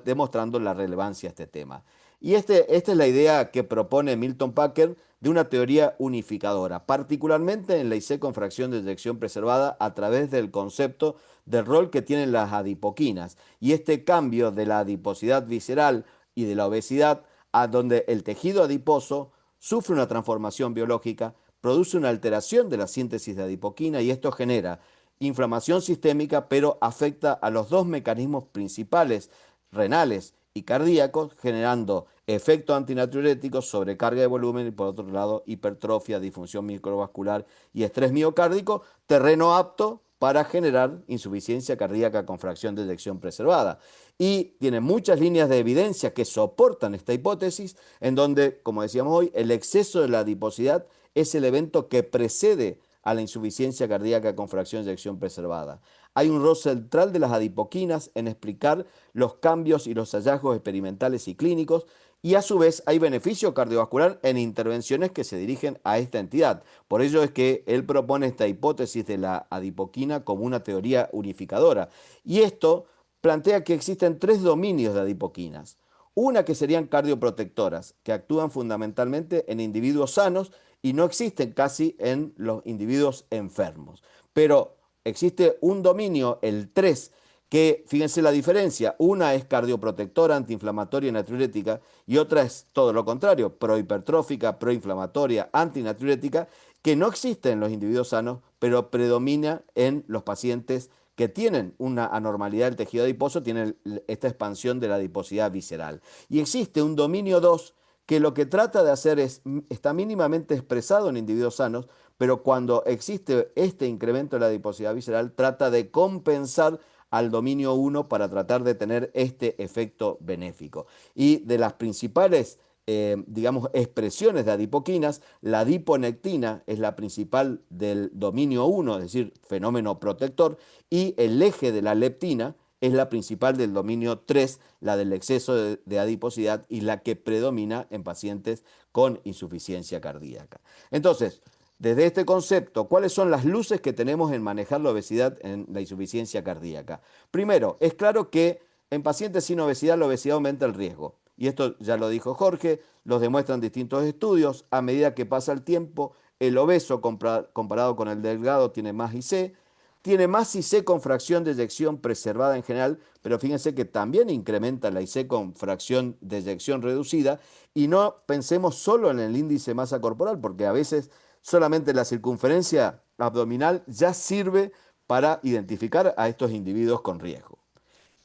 demostrando la relevancia de este tema. Y esta es la idea que propone Milton Packer de una teoría unificadora, particularmente en la IC con fracción de eyección preservada a través del concepto del rol que tienen las adipoquinas y este cambio de la adiposidad visceral y de la obesidad a donde el tejido adiposo sufre una transformación biológica, produce una alteración de la síntesis de adipoquina y esto genera inflamación sistémica, pero afecta a los dos mecanismos principales, renales y cardíacos, generando efectos antinatriuréticos, sobrecarga de volumen y por otro lado hipertrofia, disfunción microvascular y estrés miocárdico, terreno apto para generar insuficiencia cardíaca con fracción de eyección preservada. Y tiene muchas líneas de evidencia que soportan esta hipótesis, en donde, como decíamos hoy, el exceso de la adiposidad es el evento que precede a la insuficiencia cardíaca con fracción de eyección preservada. Hay un rol central de las adipoquinas en explicar los cambios y los hallazgos experimentales y clínicos, y a su vez hay beneficio cardiovascular en intervenciones que se dirigen a esta entidad. Por ello es que él propone esta hipótesis de la adipoquina como una teoría unificadora. Y esto plantea que existen tres dominios de adipoquinas. Una que serían cardioprotectoras, que actúan fundamentalmente en individuos sanos y no existen casi en los individuos enfermos. Pero existe un dominio, el 3, que fíjense la diferencia, una es cardioprotectora, antiinflamatoria y natriurética, y otra es todo lo contrario, prohipertrófica, proinflamatoria, antinatriurética, que no existe en los individuos sanos, pero predomina en los pacientes que tienen una anormalidad del tejido adiposo, tienen esta expansión de la adiposidad visceral. Y existe un dominio 2 que lo que trata de hacer está mínimamente expresado en individuos sanos, pero cuando existe este incremento de la adiposidad visceral, trata de compensar al dominio 1 para tratar de tener este efecto benéfico. Y de las principales, digamos, expresiones de adipoquinas, la adiponectina es la principal del dominio 1, es decir, fenómeno protector, y el eje de la leptina es la principal del dominio 3, la del exceso de adiposidad y la que predomina en pacientes con insuficiencia cardíaca. Entonces, desde este concepto, ¿cuáles son las luces que tenemos en manejar la obesidad en la insuficiencia cardíaca? Primero, es claro que en pacientes sin obesidad, la obesidad aumenta el riesgo. Y esto ya lo dijo Jorge, los demuestran distintos estudios. A medida que pasa el tiempo, el obeso comparado con el delgado tiene más IC. Tiene más IC con fracción de eyección preservada en general, pero fíjense que también incrementa la IC con fracción de eyección reducida. Y no pensemos solo en el índice de masa corporal, porque a veces solamente la circunferencia abdominal ya sirve para identificar a estos individuos con riesgo.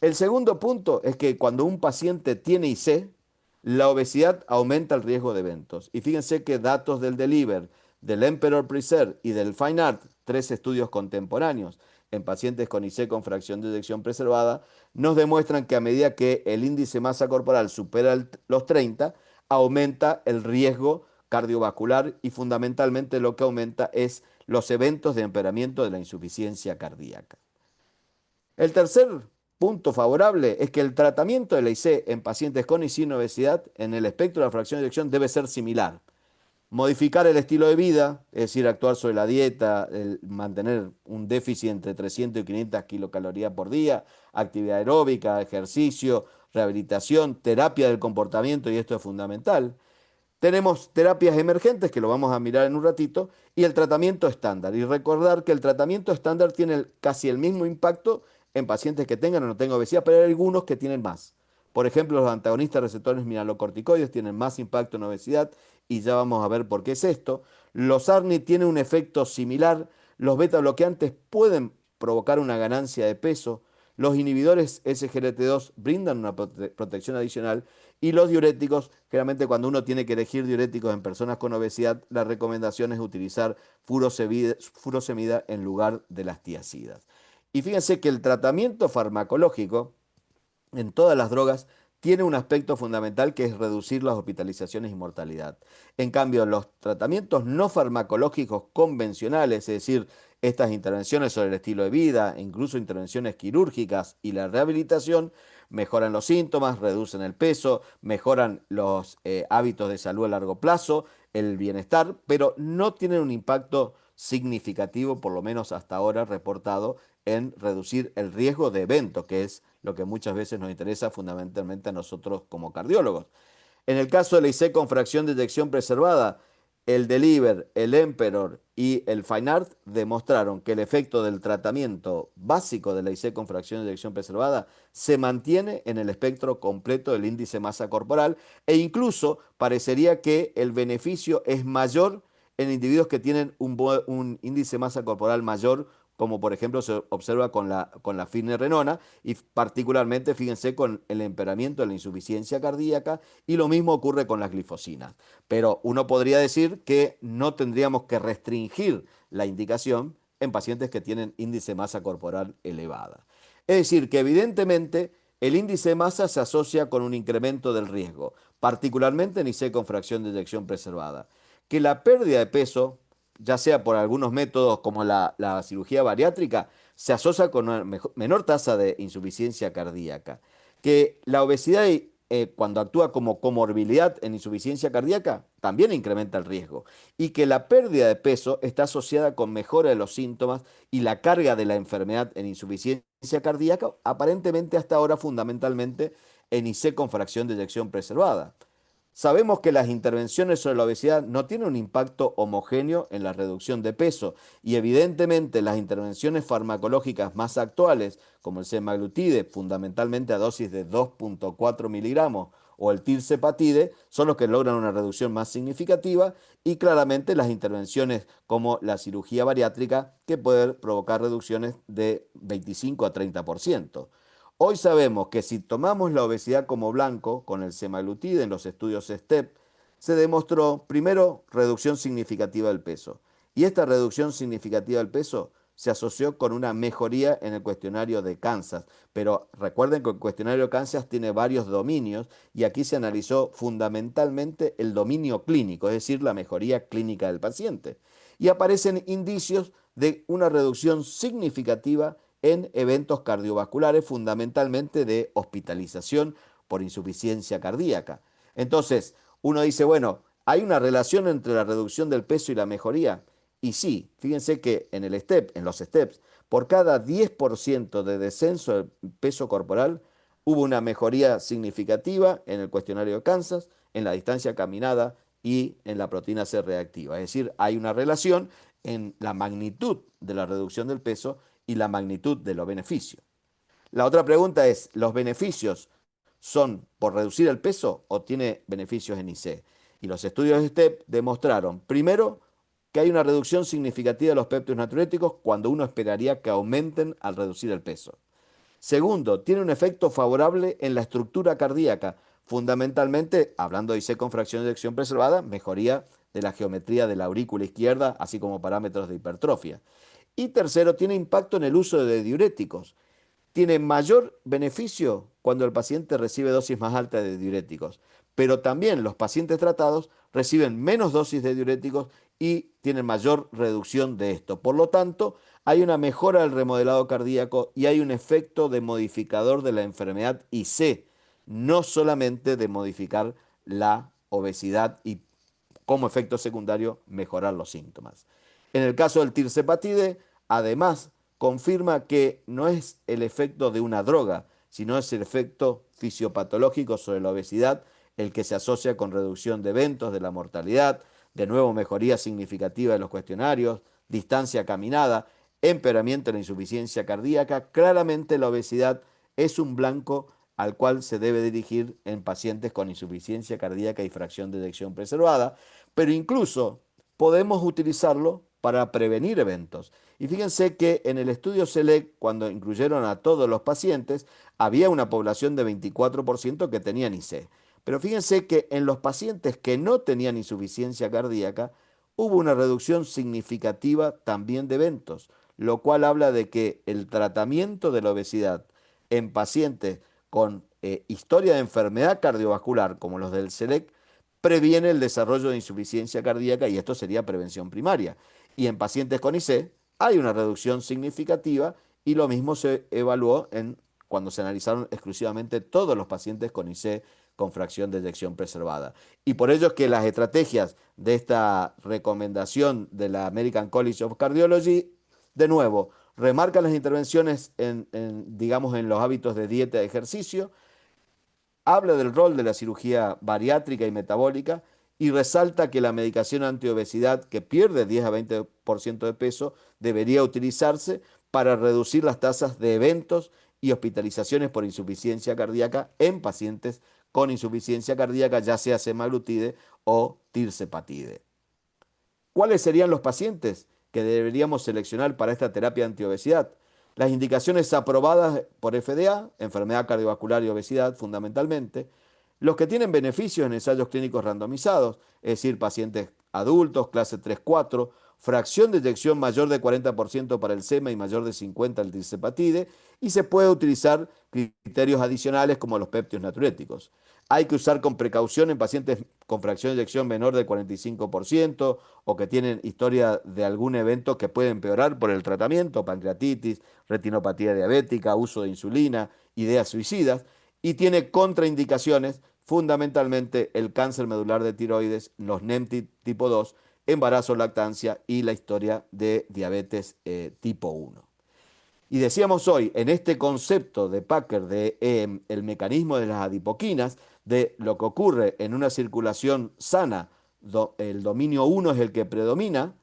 El segundo punto es que cuando un paciente tiene IC, la obesidad aumenta el riesgo de eventos. Y fíjense que datos del DELIVER, del Emperor Preserve y del Fine Art, tres estudios contemporáneos en pacientes con IC con fracción de eyección preservada, nos demuestran que a medida que el índice de masa corporal supera los 30, aumenta el riesgo cardiovascular y fundamentalmente lo que aumenta es los eventos de empeoramiento de la insuficiencia cardíaca. El tercer punto favorable es que el tratamiento de la IC en pacientes con y sin obesidad en el espectro de la fracción de eyección debe ser similar. Modificar el estilo de vida, es decir, actuar sobre la dieta, mantener un déficit entre 300 y 500 kilocalorías por día, actividad aeróbica, ejercicio, rehabilitación, terapia del comportamiento, y esto es fundamental. Tenemos terapias emergentes, que lo vamos a mirar en un ratito, y el tratamiento estándar. Y recordar que el tratamiento estándar tiene casi el mismo impacto en pacientes que tengan o no tengan obesidad, pero hay algunos que tienen más. Por ejemplo, los antagonistas receptores mineralocorticoides tienen más impacto en obesidad y ya vamos a ver por qué es esto. Los ARNI tienen un efecto similar. Los beta bloqueantes pueden provocar una ganancia de peso. Los inhibidores SGLT2 brindan una protección adicional y los diuréticos, generalmente cuando uno tiene que elegir diuréticos en personas con obesidad, la recomendación es utilizar furosemida en lugar de las tiazidas. Y fíjense que el tratamiento farmacológico en todas las drogas tiene un aspecto fundamental que es reducir las hospitalizaciones y mortalidad. En cambio, los tratamientos no farmacológicos convencionales, es decir, estas intervenciones sobre el estilo de vida, incluso intervenciones quirúrgicas y la rehabilitación, mejoran los síntomas, reducen el peso, mejoran los hábitos de salud a largo plazo, el bienestar, pero no tienen un impacto significativo, por lo menos hasta ahora reportado, en reducir el riesgo de evento, que es lo que muchas veces nos interesa fundamentalmente a nosotros como cardiólogos. En el caso de la IC con fracción de eyección preservada, el Deliver, el Emperor y el Fine-Art demostraron que el efecto del tratamiento básico de la IC con fracción de eyección preservada se mantiene en el espectro completo del índice masa corporal e incluso parecería que el beneficio es mayor en individuos que tienen un índice masa corporal mayor, como por ejemplo se observa con la fibrinrenona y particularmente, fíjense, con el empeoramiento de la insuficiencia cardíaca, y lo mismo ocurre con las glifosinas. Pero uno podría decir que no tendríamos que restringir la indicación en pacientes que tienen índice de masa corporal elevada. Es decir, que evidentemente el índice de masa se asocia con un incremento del riesgo, particularmente en IC con fracción de eyección preservada. Que la pérdida de peso, ya sea por algunos métodos como la cirugía bariátrica, se asocia con una menor tasa de insuficiencia cardíaca. Que la obesidad, cuando actúa como comorbilidad en insuficiencia cardíaca, también incrementa el riesgo. Y que la pérdida de peso está asociada con mejora de los síntomas y la carga de la enfermedad en insuficiencia cardíaca, aparentemente hasta ahora fundamentalmente en IC con fracción de eyección preservada. Sabemos que las intervenciones sobre la obesidad no tienen un impacto homogéneo en la reducción de peso y evidentemente las intervenciones farmacológicas más actuales, como el semaglutide, fundamentalmente a dosis de 2,4 miligramos, o el tirzepatide, son los que logran una reducción más significativa, y claramente las intervenciones como la cirugía bariátrica, que pueden provocar reducciones de 25 a 30%. Hoy sabemos que si tomamos la obesidad como blanco con el semaglutide en los estudios STEP, se demostró primero reducción significativa del peso. Y esta reducción significativa del peso se asoció con una mejoría en el cuestionario de Kansas. Pero recuerden que el cuestionario de Kansas tiene varios dominios y aquí se analizó fundamentalmente el dominio clínico, es decir, la mejoría clínica del paciente. Y aparecen indicios de una reducción significativa en eventos cardiovasculares, fundamentalmente de hospitalización por insuficiencia cardíaca. Entonces, uno dice, bueno, ¿hay una relación entre la reducción del peso y la mejoría? Y sí, fíjense que en los STEPS, por cada 10% de descenso del peso corporal, hubo una mejoría significativa en el cuestionario de Kansas, en la distancia caminada y en la proteína C reactiva. Es decir, hay una relación en la magnitud de la reducción del peso y la magnitud de los beneficios. La otra pregunta es, ¿los beneficios son por reducir el peso o tiene beneficios en IC? Y los estudios de STEP demostraron, primero, que hay una reducción significativa de los péptidos natriuréticos cuando uno esperaría que aumenten al reducir el peso. Segundo, tiene un efecto favorable en la estructura cardíaca, fundamentalmente, hablando de IC con fracción de eyección preservada, mejoría de la geometría de la aurícula izquierda, así como parámetros de hipertrofia. Y tercero, tiene impacto en el uso de diuréticos. Tiene mayor beneficio cuando el paciente recibe dosis más altas de diuréticos, pero también los pacientes tratados reciben menos dosis de diuréticos y tienen mayor reducción de esto. Por lo tanto, hay una mejora del remodelado cardíaco y hay un efecto de modificador de la enfermedad IC, no solamente de modificar la obesidad y como efecto secundario mejorar los síntomas. En el caso del tirzepatide, además, confirma que no es el efecto de una droga, sino es el efecto fisiopatológico sobre la obesidad, el que se asocia con reducción de eventos de la mortalidad, de nuevo mejoría significativa de los cuestionarios, distancia caminada, empeoramiento de la insuficiencia cardíaca. Claramente la obesidad es un blanco al cual se debe dirigir en pacientes con insuficiencia cardíaca y fracción de eyección preservada, pero incluso podemos utilizarlo para prevenir eventos. Y fíjense que en el estudio SELECT, cuando incluyeron a todos los pacientes, había una población de 24% que tenían IC. Pero fíjense que en los pacientes que no tenían insuficiencia cardíaca, hubo una reducción significativa también de eventos, lo cual habla de que el tratamiento de la obesidad en pacientes con historia de enfermedad cardiovascular, como los del SELECT, previene el desarrollo de insuficiencia cardíaca y esto sería prevención primaria. Y en pacientes con IC hay una reducción significativa y lo mismo se evaluó cuando se analizaron exclusivamente todos los pacientes con IC con fracción de eyección preservada. Y por ello es que las estrategias de esta recomendación de la American College of Cardiology, de nuevo, remarcan las intervenciones digamos, en los hábitos de dieta y ejercicio, habla del rol de la cirugía bariátrica y metabólica y resalta que la medicación antiobesidad, que pierde 10 a 20% de peso, debería utilizarse para reducir las tasas de eventos y hospitalizaciones por insuficiencia cardíaca en pacientes con insuficiencia cardíaca, ya sea semaglutide o tirzepatide. ¿Cuáles serían los pacientes que deberíamos seleccionar para esta terapia antiobesidad? Las indicaciones aprobadas por FDA, enfermedad cardiovascular y obesidad fundamentalmente, los que tienen beneficios en ensayos clínicos randomizados, es decir, pacientes adultos, clase 3-4, fracción de eyección mayor de 40% para el SEMA y mayor de 50% el tirzepatide, y se puede utilizar criterios adicionales como los péptidos natriuréticos. Hay que usar con precaución en pacientes con fracción de eyección menor del 45% o que tienen historia de algún evento que puede empeorar por el tratamiento, pancreatitis, retinopatía diabética, uso de insulina, ideas suicidas, y tiene contraindicaciones, fundamentalmente el cáncer medular de tiroides, los NEM tipo 2, embarazo, lactancia y la historia de diabetes tipo 1. Y decíamos hoy, en este concepto de Packer, de el mecanismo de las adipoquinas, de lo que ocurre en una circulación sana, el dominio 1 es el que predomina,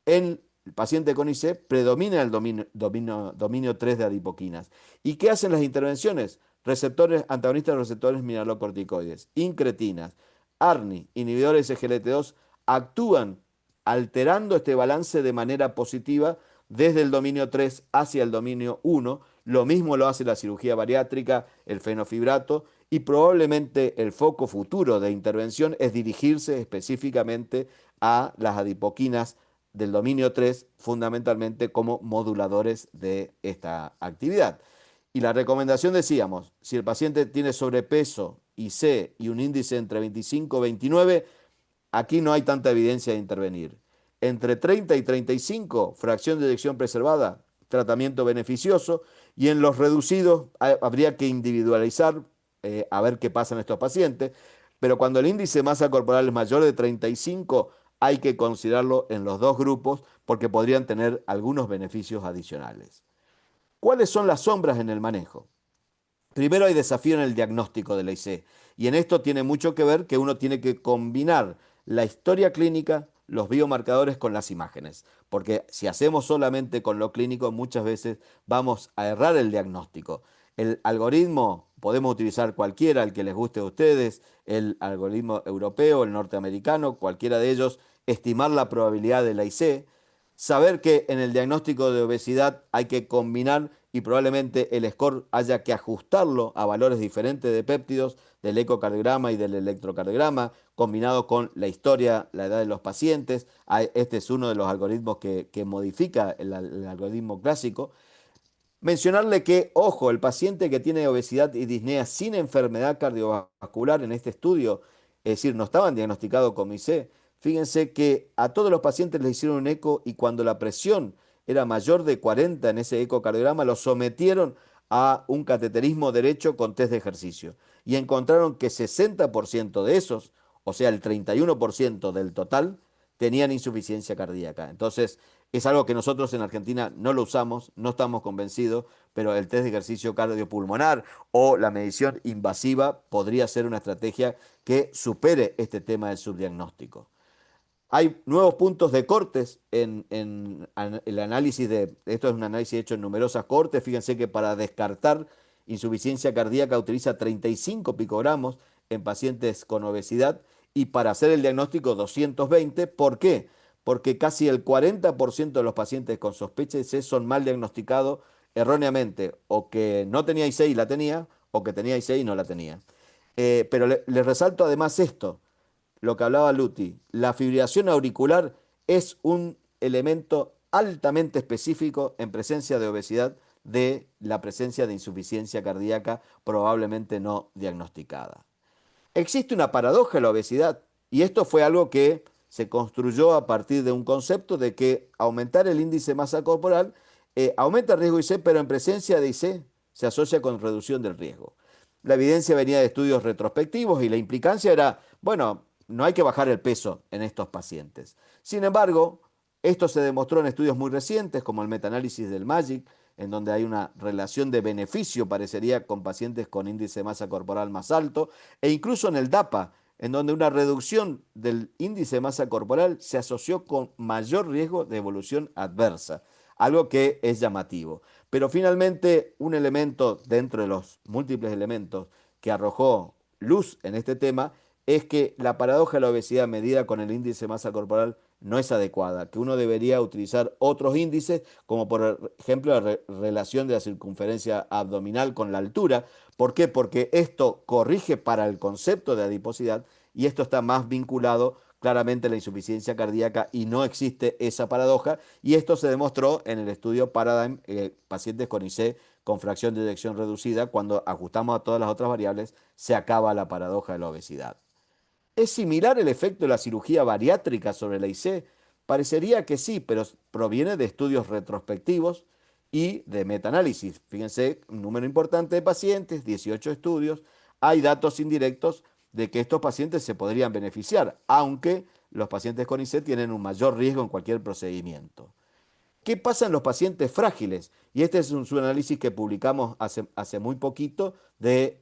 en el paciente con IC predomina el dominio 3 de adipoquinas. ¿Y qué hacen las intervenciones? Receptores, antagonistas de receptores mineralocorticoides, incretinas, ARNI, inhibidores SGLT2, actúan alterando este balance de manera positiva desde el dominio 3 hacia el dominio 1. Lo mismo lo hace la cirugía bariátrica, el fenofibrato, y probablemente el foco futuro de intervención es dirigirse específicamente a las adipoquinas del dominio 3, fundamentalmente como moduladores de esta actividad. Y la recomendación decíamos, si el paciente tiene sobrepeso, IC y un índice entre 25 y 29, aquí no hay tanta evidencia de intervenir. Entre 30 y 35, fracción de eyección preservada, tratamiento beneficioso, y en los reducidos habría que individualizar, a ver qué pasa en estos pacientes, pero cuando el índice de masa corporal es mayor de 35, hay que considerarlo en los dos grupos porque podrían tener algunos beneficios adicionales. ¿Cuáles son las sombras en el manejo? Primero hay desafío en el diagnóstico de la IC y en esto tiene mucho que ver que uno tiene que combinar la historia clínica, los biomarcadores con las imágenes, porque si hacemos solamente con lo clínico muchas veces vamos a errar el diagnóstico. El algoritmo podemos utilizar cualquiera, el que les guste a ustedes, el algoritmo europeo, el norteamericano, cualquiera de ellos, estimar la probabilidad de la IC, saber que en el diagnóstico de obesidad hay que combinar y probablemente el score haya que ajustarlo a valores diferentes de péptidos, del ecocardiograma y del electrocardiograma, combinado con la historia, la edad de los pacientes. Este es uno de los algoritmos que modifica el algoritmo clásico. Mencionarle que, ojo, el paciente que tiene obesidad y disnea sin enfermedad cardiovascular en este estudio, es decir, no estaban diagnosticados con IC, fíjense que a todos los pacientes les hicieron un eco y cuando la presión era mayor de 40 en ese ecocardiograma, los sometieron a un cateterismo derecho con test de ejercicio. Y encontraron que 60% de esos, o sea, el 31% del total, tenían insuficiencia cardíaca. Entonces, es algo que nosotros en Argentina no lo usamos, no estamos convencidos, pero el test de ejercicio cardiopulmonar o la medición invasiva podría ser una estrategia que supere este tema del subdiagnóstico. Hay nuevos puntos de cortes en el análisis esto es un análisis hecho en numerosas cortes. Fíjense que para descartar insuficiencia cardíaca utiliza 35 picogramos en pacientes con obesidad y para hacer el diagnóstico 220. ¿Por qué? Porque casi el 40% de los pacientes con sospecha de IC son mal diagnosticados erróneamente, o que no tenía IC y la tenía, o que tenía IC y no la tenía. Pero les resalto además esto lo que hablaba Luti, la fibrilación auricular es un elemento altamente específico en presencia de obesidad de la presencia de insuficiencia cardíaca probablemente no diagnosticada. Existe una paradoja en la obesidad y esto fue algo que se construyó a partir de un concepto de que aumentar el índice de masa corporal aumenta el riesgo de IC, pero en presencia de IC se asocia con reducción del riesgo. La evidencia venía de estudios retrospectivos y la implicancia era, bueno, no hay que bajar el peso en estos pacientes. Sin embargo, esto se demostró en estudios muy recientes, como el metaanálisis del MAGIC, en donde hay una relación de beneficio, parecería, con pacientes con índice de masa corporal más alto, e incluso en el DAPA, en donde una reducción del índice de masa corporal se asoció con mayor riesgo de evolución adversa, algo que es llamativo. Pero finalmente, un elemento dentro de los múltiples elementos que arrojó luz en este tema es que la paradoja de la obesidad medida con el índice de masa corporal no es adecuada, que uno debería utilizar otros índices, como por ejemplo la relación de la circunferencia abdominal con la altura. ¿Por qué? Porque esto corrige para el concepto de adiposidad y esto está más vinculado claramente a la insuficiencia cardíaca y no existe esa paradoja. Y esto se demostró en el estudio Paradigm, pacientes con IC con fracción de eyección reducida, cuando ajustamos a todas las otras variables, se acaba la paradoja de la obesidad. ¿Es similar el efecto de la cirugía bariátrica sobre la IC? Parecería que sí, pero proviene de estudios retrospectivos y de metaanálisis. Fíjense, un número importante de pacientes, 18 estudios. Hay datos indirectos de que estos pacientes se podrían beneficiar, aunque los pacientes con IC tienen un mayor riesgo en cualquier procedimiento. ¿Qué pasa en los pacientes frágiles? Y este es un subanálisis que publicamos hace muy poquito de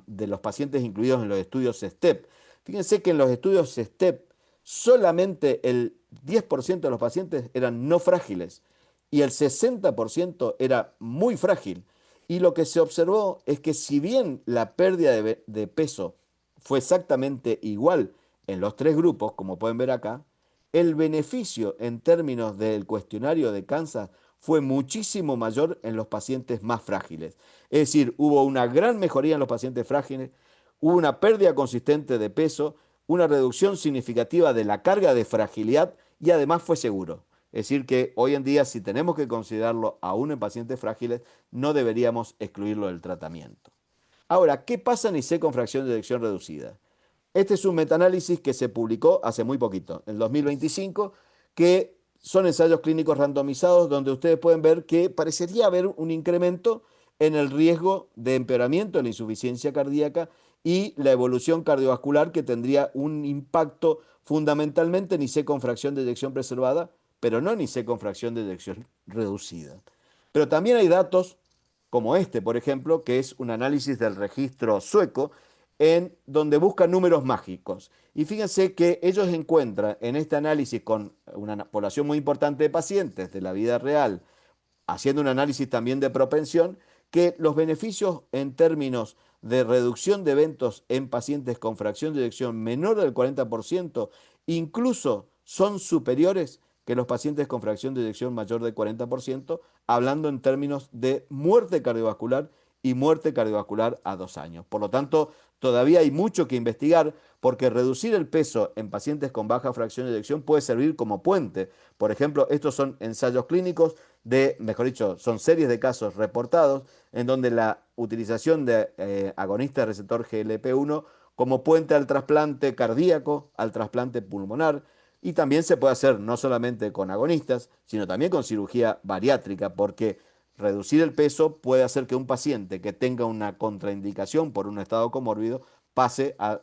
los pacientes incluidos en los estudios STEP. Fíjense que en los estudios STEP solamente el 10% de los pacientes eran no frágiles y el 60% era muy frágil. Y lo que se observó es que si bien la pérdida de peso fue exactamente igual en los tres grupos, como pueden ver acá, el beneficio en términos del cuestionario de Kansas fue muchísimo mayor en los pacientes más frágiles. Es decir, hubo una gran mejoría en los pacientes frágiles, hubo una pérdida consistente de peso, una reducción significativa de la carga de fragilidad y además fue seguro. Es decir, que hoy en día, si tenemos que considerarlo aún en pacientes frágiles, no deberíamos excluirlo del tratamiento. Ahora, ¿qué pasa en IC con fracción de eyección reducida? Este es un metaanálisis que se publicó hace muy poquito, en 2025, que son ensayos clínicos randomizados donde ustedes pueden ver que parecería haber un incremento en el riesgo de empeoramiento de la insuficiencia cardíaca y la evolución cardiovascular que tendría un impacto fundamentalmente en IC con fracción de eyección preservada, pero no en IC con fracción de eyección reducida. Pero también hay datos como este, por ejemplo, que es un análisis del registro sueco, en donde buscan números mágicos. Y fíjense que ellos encuentran en este análisis con una población muy importante de pacientes de la vida real, haciendo un análisis también de propensión, que los beneficios en términos de reducción de eventos en pacientes con fracción de eyección menor del 40% incluso son superiores que los pacientes con fracción de eyección mayor del 40%, hablando en términos de muerte cardiovascular y muerte cardiovascular a 2 años. Por lo tanto, todavía hay mucho que investigar porque reducir el peso en pacientes con baja fracción de eyección puede servir como puente. Por ejemplo, estos son ensayos clínicos mejor dicho, son series de casos reportados en donde la utilización de agonistas de receptor GLP-1 como puente al trasplante cardíaco, al trasplante pulmonar, y también se puede hacer no solamente con agonistas, sino también con cirugía bariátrica, porque reducir el peso puede hacer que un paciente que tenga una contraindicación por un estado comórbido pase a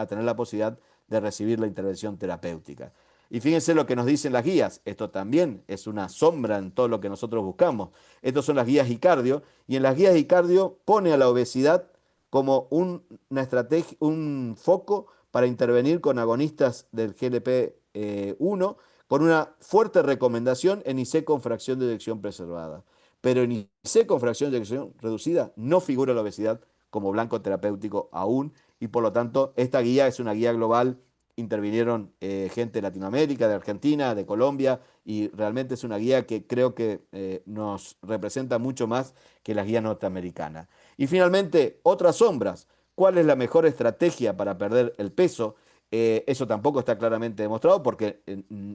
tener la posibilidad de recibir la intervención terapéutica. Y fíjense lo que nos dicen las guías. Esto también es una sombra en todo lo que nosotros buscamos. Estas son las guías ICARDIO, y en las guías ICARDIO pone a la obesidad como una estrategia, un foco para intervenir con agonistas del GLP-1, con una fuerte recomendación en IC con fracción de eyección preservada. Pero en IC con fracción de eyección reducida no figura la obesidad como blanco terapéutico aún, y por lo tanto esta guía es una guía global. Intervinieron gente de Latinoamérica, de Argentina, de Colombia, y realmente es una guía que creo que nos representa mucho más que las guías norteamericanas. Y finalmente, otras sombras. ¿Cuál es la mejor estrategia para perder el peso? Eso tampoco está claramente demostrado porque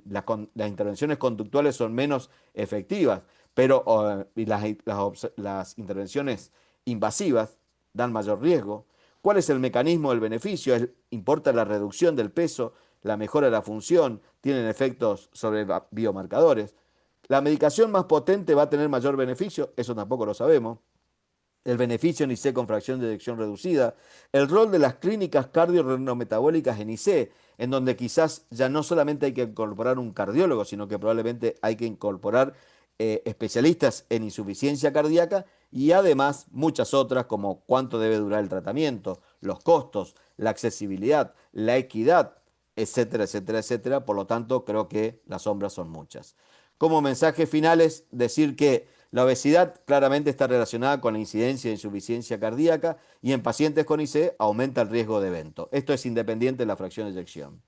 las intervenciones conductuales son menos efectivas, pero y las intervenciones invasivas dan mayor riesgo. ¿Cuál es el mecanismo del beneficio? ¿Importa la reducción del peso, la mejora de la función, tienen efectos sobre biomarcadores? ¿La medicación más potente va a tener mayor beneficio? Eso tampoco lo sabemos. El beneficio en IC con fracción de eyección reducida, el rol de las clínicas cardiorrenometabólicas en IC, en donde quizás ya no solamente hay que incorporar un cardiólogo, sino que probablemente hay que incorporar especialistas en insuficiencia cardíaca, y además muchas otras como cuánto debe durar el tratamiento, los costos, la accesibilidad, la equidad, etcétera, etcétera, etcétera. Por lo tanto, creo que las sombras son muchas. Como mensaje final es decir que la obesidad claramente está relacionada con la incidencia de insuficiencia cardíaca, y en pacientes con IC aumenta el riesgo de evento. Esto es independiente de la fracción de eyección.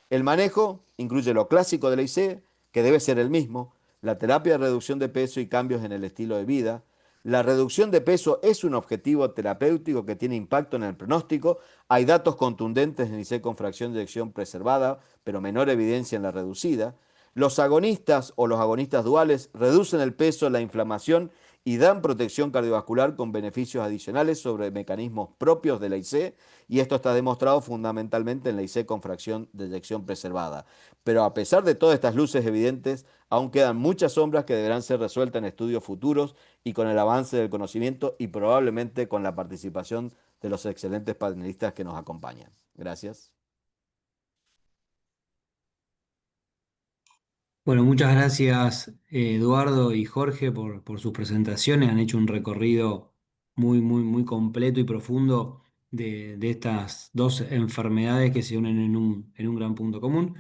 El manejo incluye lo clásico de la IC, que debe ser el mismo, la terapia de reducción de peso y cambios en el estilo de vida. La reducción de peso es un objetivo terapéutico que tiene impacto en el pronóstico. Hay datos contundentes en IC con fracción de eyección preservada, pero menor evidencia en la reducida. Los agonistas o los agonistas duales reducen el peso, la inflamación y dan protección cardiovascular con beneficios adicionales sobre mecanismos propios de la IC, y esto está demostrado fundamentalmente en la IC con fracción de eyección preservada. Pero a pesar de todas estas luces evidentes, aún quedan muchas sombras que deberán ser resueltas en estudios futuros y con el avance del conocimiento, y probablemente con la participación de los excelentes panelistas que nos acompañan. Gracias. Bueno, muchas gracias Eduardo y Jorge por sus presentaciones. Han hecho un recorrido muy completo y profundo de estas dos enfermedades que se unen en un gran punto común.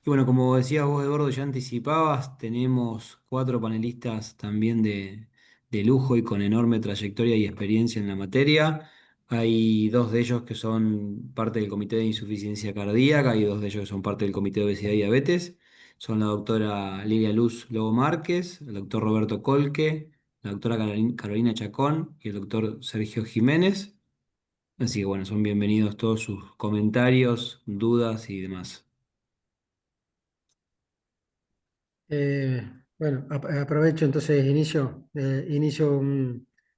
Y bueno, como decías vos, Eduardo, ya anticipabas, tenemos cuatro panelistas también de lujo y con enorme trayectoria y experiencia en la materia. Hay dos de ellos que son parte del Comité de Insuficiencia Cardíaca y dos de ellos que son parte del Comité de Obesidad y Diabetes. Son la doctora Lilia Luz Lobo Márquez, el doctor Roberto Colque, la doctora Carolina Chacón y el doctor Sergio Jiménez. Así que bueno, son bienvenidos todos sus comentarios, dudas y demás. Eh, bueno, aprovecho entonces, inicio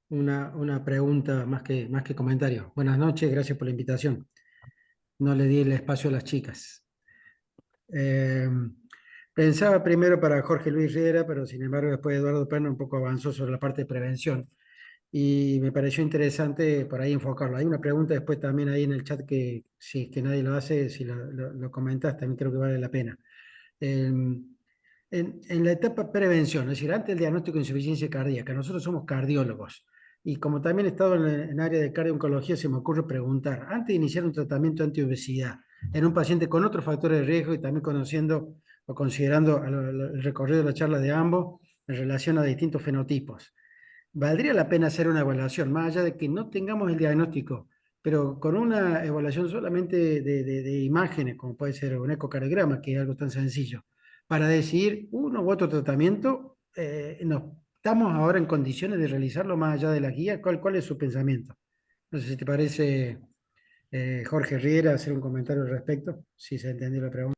una pregunta más que comentario. Buenas noches, gracias por la invitación. No le di el espacio a las chicas. Eh, Pensaba primero para Jorge Luis Riera, pero sin embargo después Eduardo Perno un poco avanzó sobre la parte de prevención y me pareció interesante por ahí enfocarlo. Hay una pregunta después también ahí en el chat que si es que nadie lo hace, si lo comentas, también creo que vale la pena. En la etapa prevención, es decir, antes del diagnóstico de insuficiencia cardíaca, nosotros somos cardiólogos y como también he estado en área de cardio-oncología, se me ocurre preguntar, antes de iniciar un tratamiento antiobesidad en un paciente con otros factores de riesgo y también conociendo o considerando el recorrido de la charla de ambos en relación a distintos fenotipos, valdría la pena hacer una evaluación, más allá de que no tengamos el diagnóstico, pero con una evaluación solamente de imágenes, como puede ser un ecocardiograma, que es algo tan sencillo, para decidir uno u otro tratamiento, ¿estamos ahora en condiciones de realizarlo más allá de la guía? ¿Cuál es su pensamiento? No sé si te parece, Jorge Riera, hacer un comentario al respecto, si se entendió la pregunta.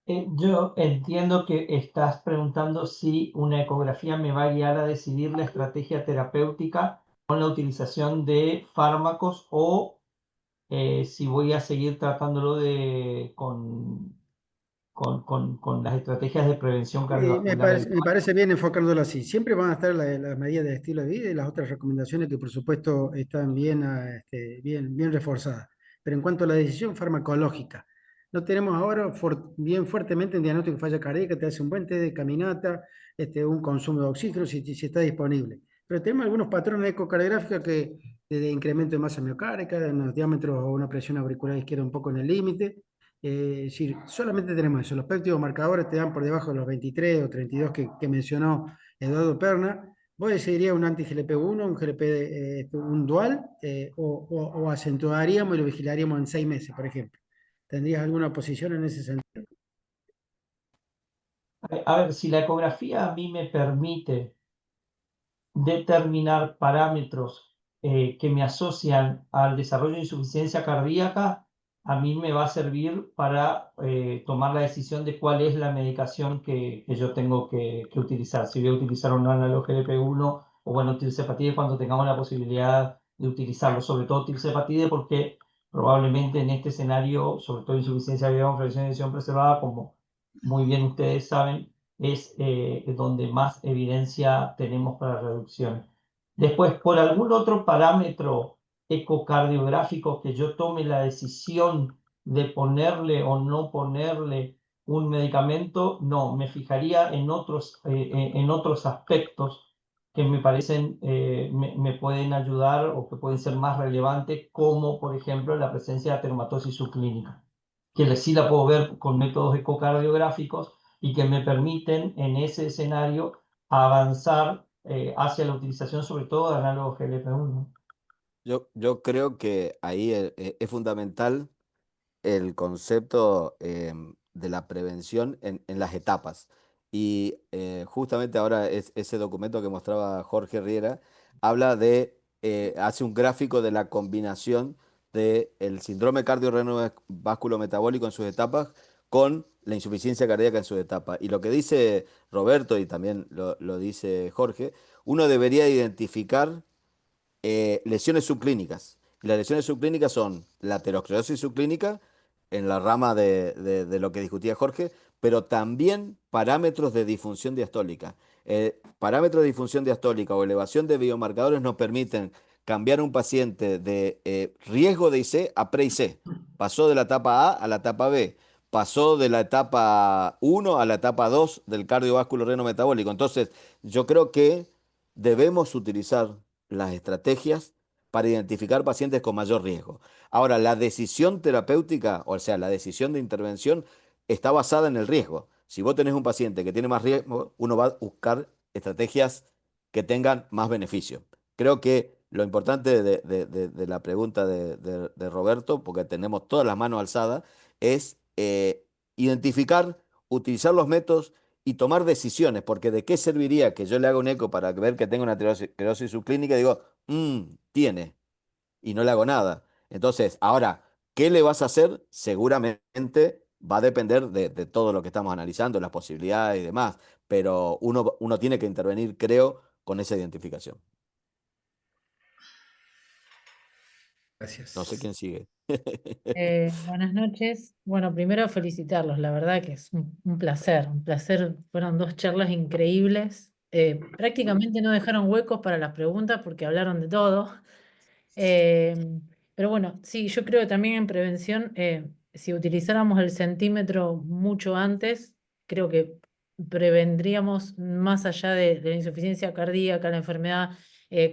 Yo entiendo que estás preguntando si una ecografía me va a guiar a decidir la estrategia terapéutica con la utilización de fármacos o si voy a seguir tratándolo con las estrategias de prevención cardiovascular Me habitual. parece bien enfocándolo así. Siempre van a estar las medidas de estilo de vida y las otras recomendaciones que por supuesto están bien, bien reforzadas. Pero en cuanto a la decisión farmacológica, no tenemos ahora bien fuertemente un diagnóstico de falla cardíaca, te hace un buen test de caminata, un consumo de oxígeno si está disponible. Pero tenemos algunos patrones ecocardiográficos que de incremento de masa miocárdica, unos diámetros o una presión auricular izquierda un poco en el límite. Es decir, solamente tenemos eso. Los péptidos marcadores te dan por debajo de los 23 o 32 que mencionó Eduardo Perna. ¿Vos decidirías un anti-GLP-1, un GLP, un dual, o acentuaríamos y lo vigilaríamos en 6 meses, por ejemplo? ¿Tendrías alguna posición en ese sentido? A ver, si la ecografía a mí me permite determinar parámetros que me asocian al desarrollo de insuficiencia cardíaca, a mí me va a servir para tomar la decisión de cuál es la medicación que yo tengo que utilizar. Si voy a utilizar un análogo GLP-1 o bueno, tirzepatide cuando tengamos la posibilidad de utilizarlo, sobre todo tirzepatide porque probablemente en este escenario, sobre todo insuficiencia cardíaca con fracción de ejecución preservada, como muy bien ustedes saben, es donde más evidencia tenemos para reducción. Después, por algún otro parámetro ecocardiográfico que yo tome la decisión de ponerle o no ponerle un medicamento, no, me fijaría en otros aspectos que me parecen, me pueden ayudar o que pueden ser más relevantes, como por ejemplo la presencia de ateromatosis subclínica, que sí la puedo ver con métodos ecocardiográficos y que me permiten en ese escenario avanzar hacia la utilización sobre todo de análogos GLP-1. Yo creo que ahí es fundamental el concepto de la prevención en las etapas. Y justamente ahora ese documento que mostraba Jorge Riera habla hace un gráfico de la combinación del síndrome cardiorrenovasculometabólico en sus etapas con la insuficiencia cardíaca en sus etapas. Y lo que dice Roberto y también lo dice Jorge, uno debería identificar lesiones subclínicas. Y las lesiones subclínicas son la aterosclerosis subclínica, en la rama de lo que discutía Jorge, pero también parámetros de disfunción diastólica. Parámetros de disfunción diastólica o elevación de biomarcadores nos permiten cambiar un paciente de riesgo de IC a pre-IC. Pasó de la etapa A a la etapa B. Pasó de la etapa 1 a la etapa 2 del cardiovascular renal metabólico. Entonces, yo creo que debemos utilizar las estrategias para identificar pacientes con mayor riesgo. Ahora, la decisión terapéutica, o sea, la decisión de intervención, está basada en el riesgo. Si vos tenés un paciente que tiene más riesgo, uno va a buscar estrategias que tengan más beneficio. Creo que lo importante de la pregunta de Roberto, porque tenemos todas las manos alzadas, es identificar, utilizar los métodos y tomar decisiones, porque ¿de qué serviría que yo le haga un eco para ver que tenga una aterosclerosis subclínica y digo, tiene, y no le hago nada? Entonces, ahora, ¿qué le vas a hacer? Seguramente va a depender de todo lo que estamos analizando, las posibilidades y demás, pero uno tiene que intervenir, creo, con esa identificación. No sé Gracias. quién sigue. Buenas noches. Bueno, primero felicitarlos, la verdad que es un placer, un placer. Fueron dos charlas increíbles. Prácticamente no dejaron huecos para las preguntas porque hablaron de todo. Eh, pero bueno, sí, yo creo que también en prevención, si utilizáramos el centímetro mucho antes, creo que prevendríamos más allá de la insuficiencia cardíaca, la enfermedad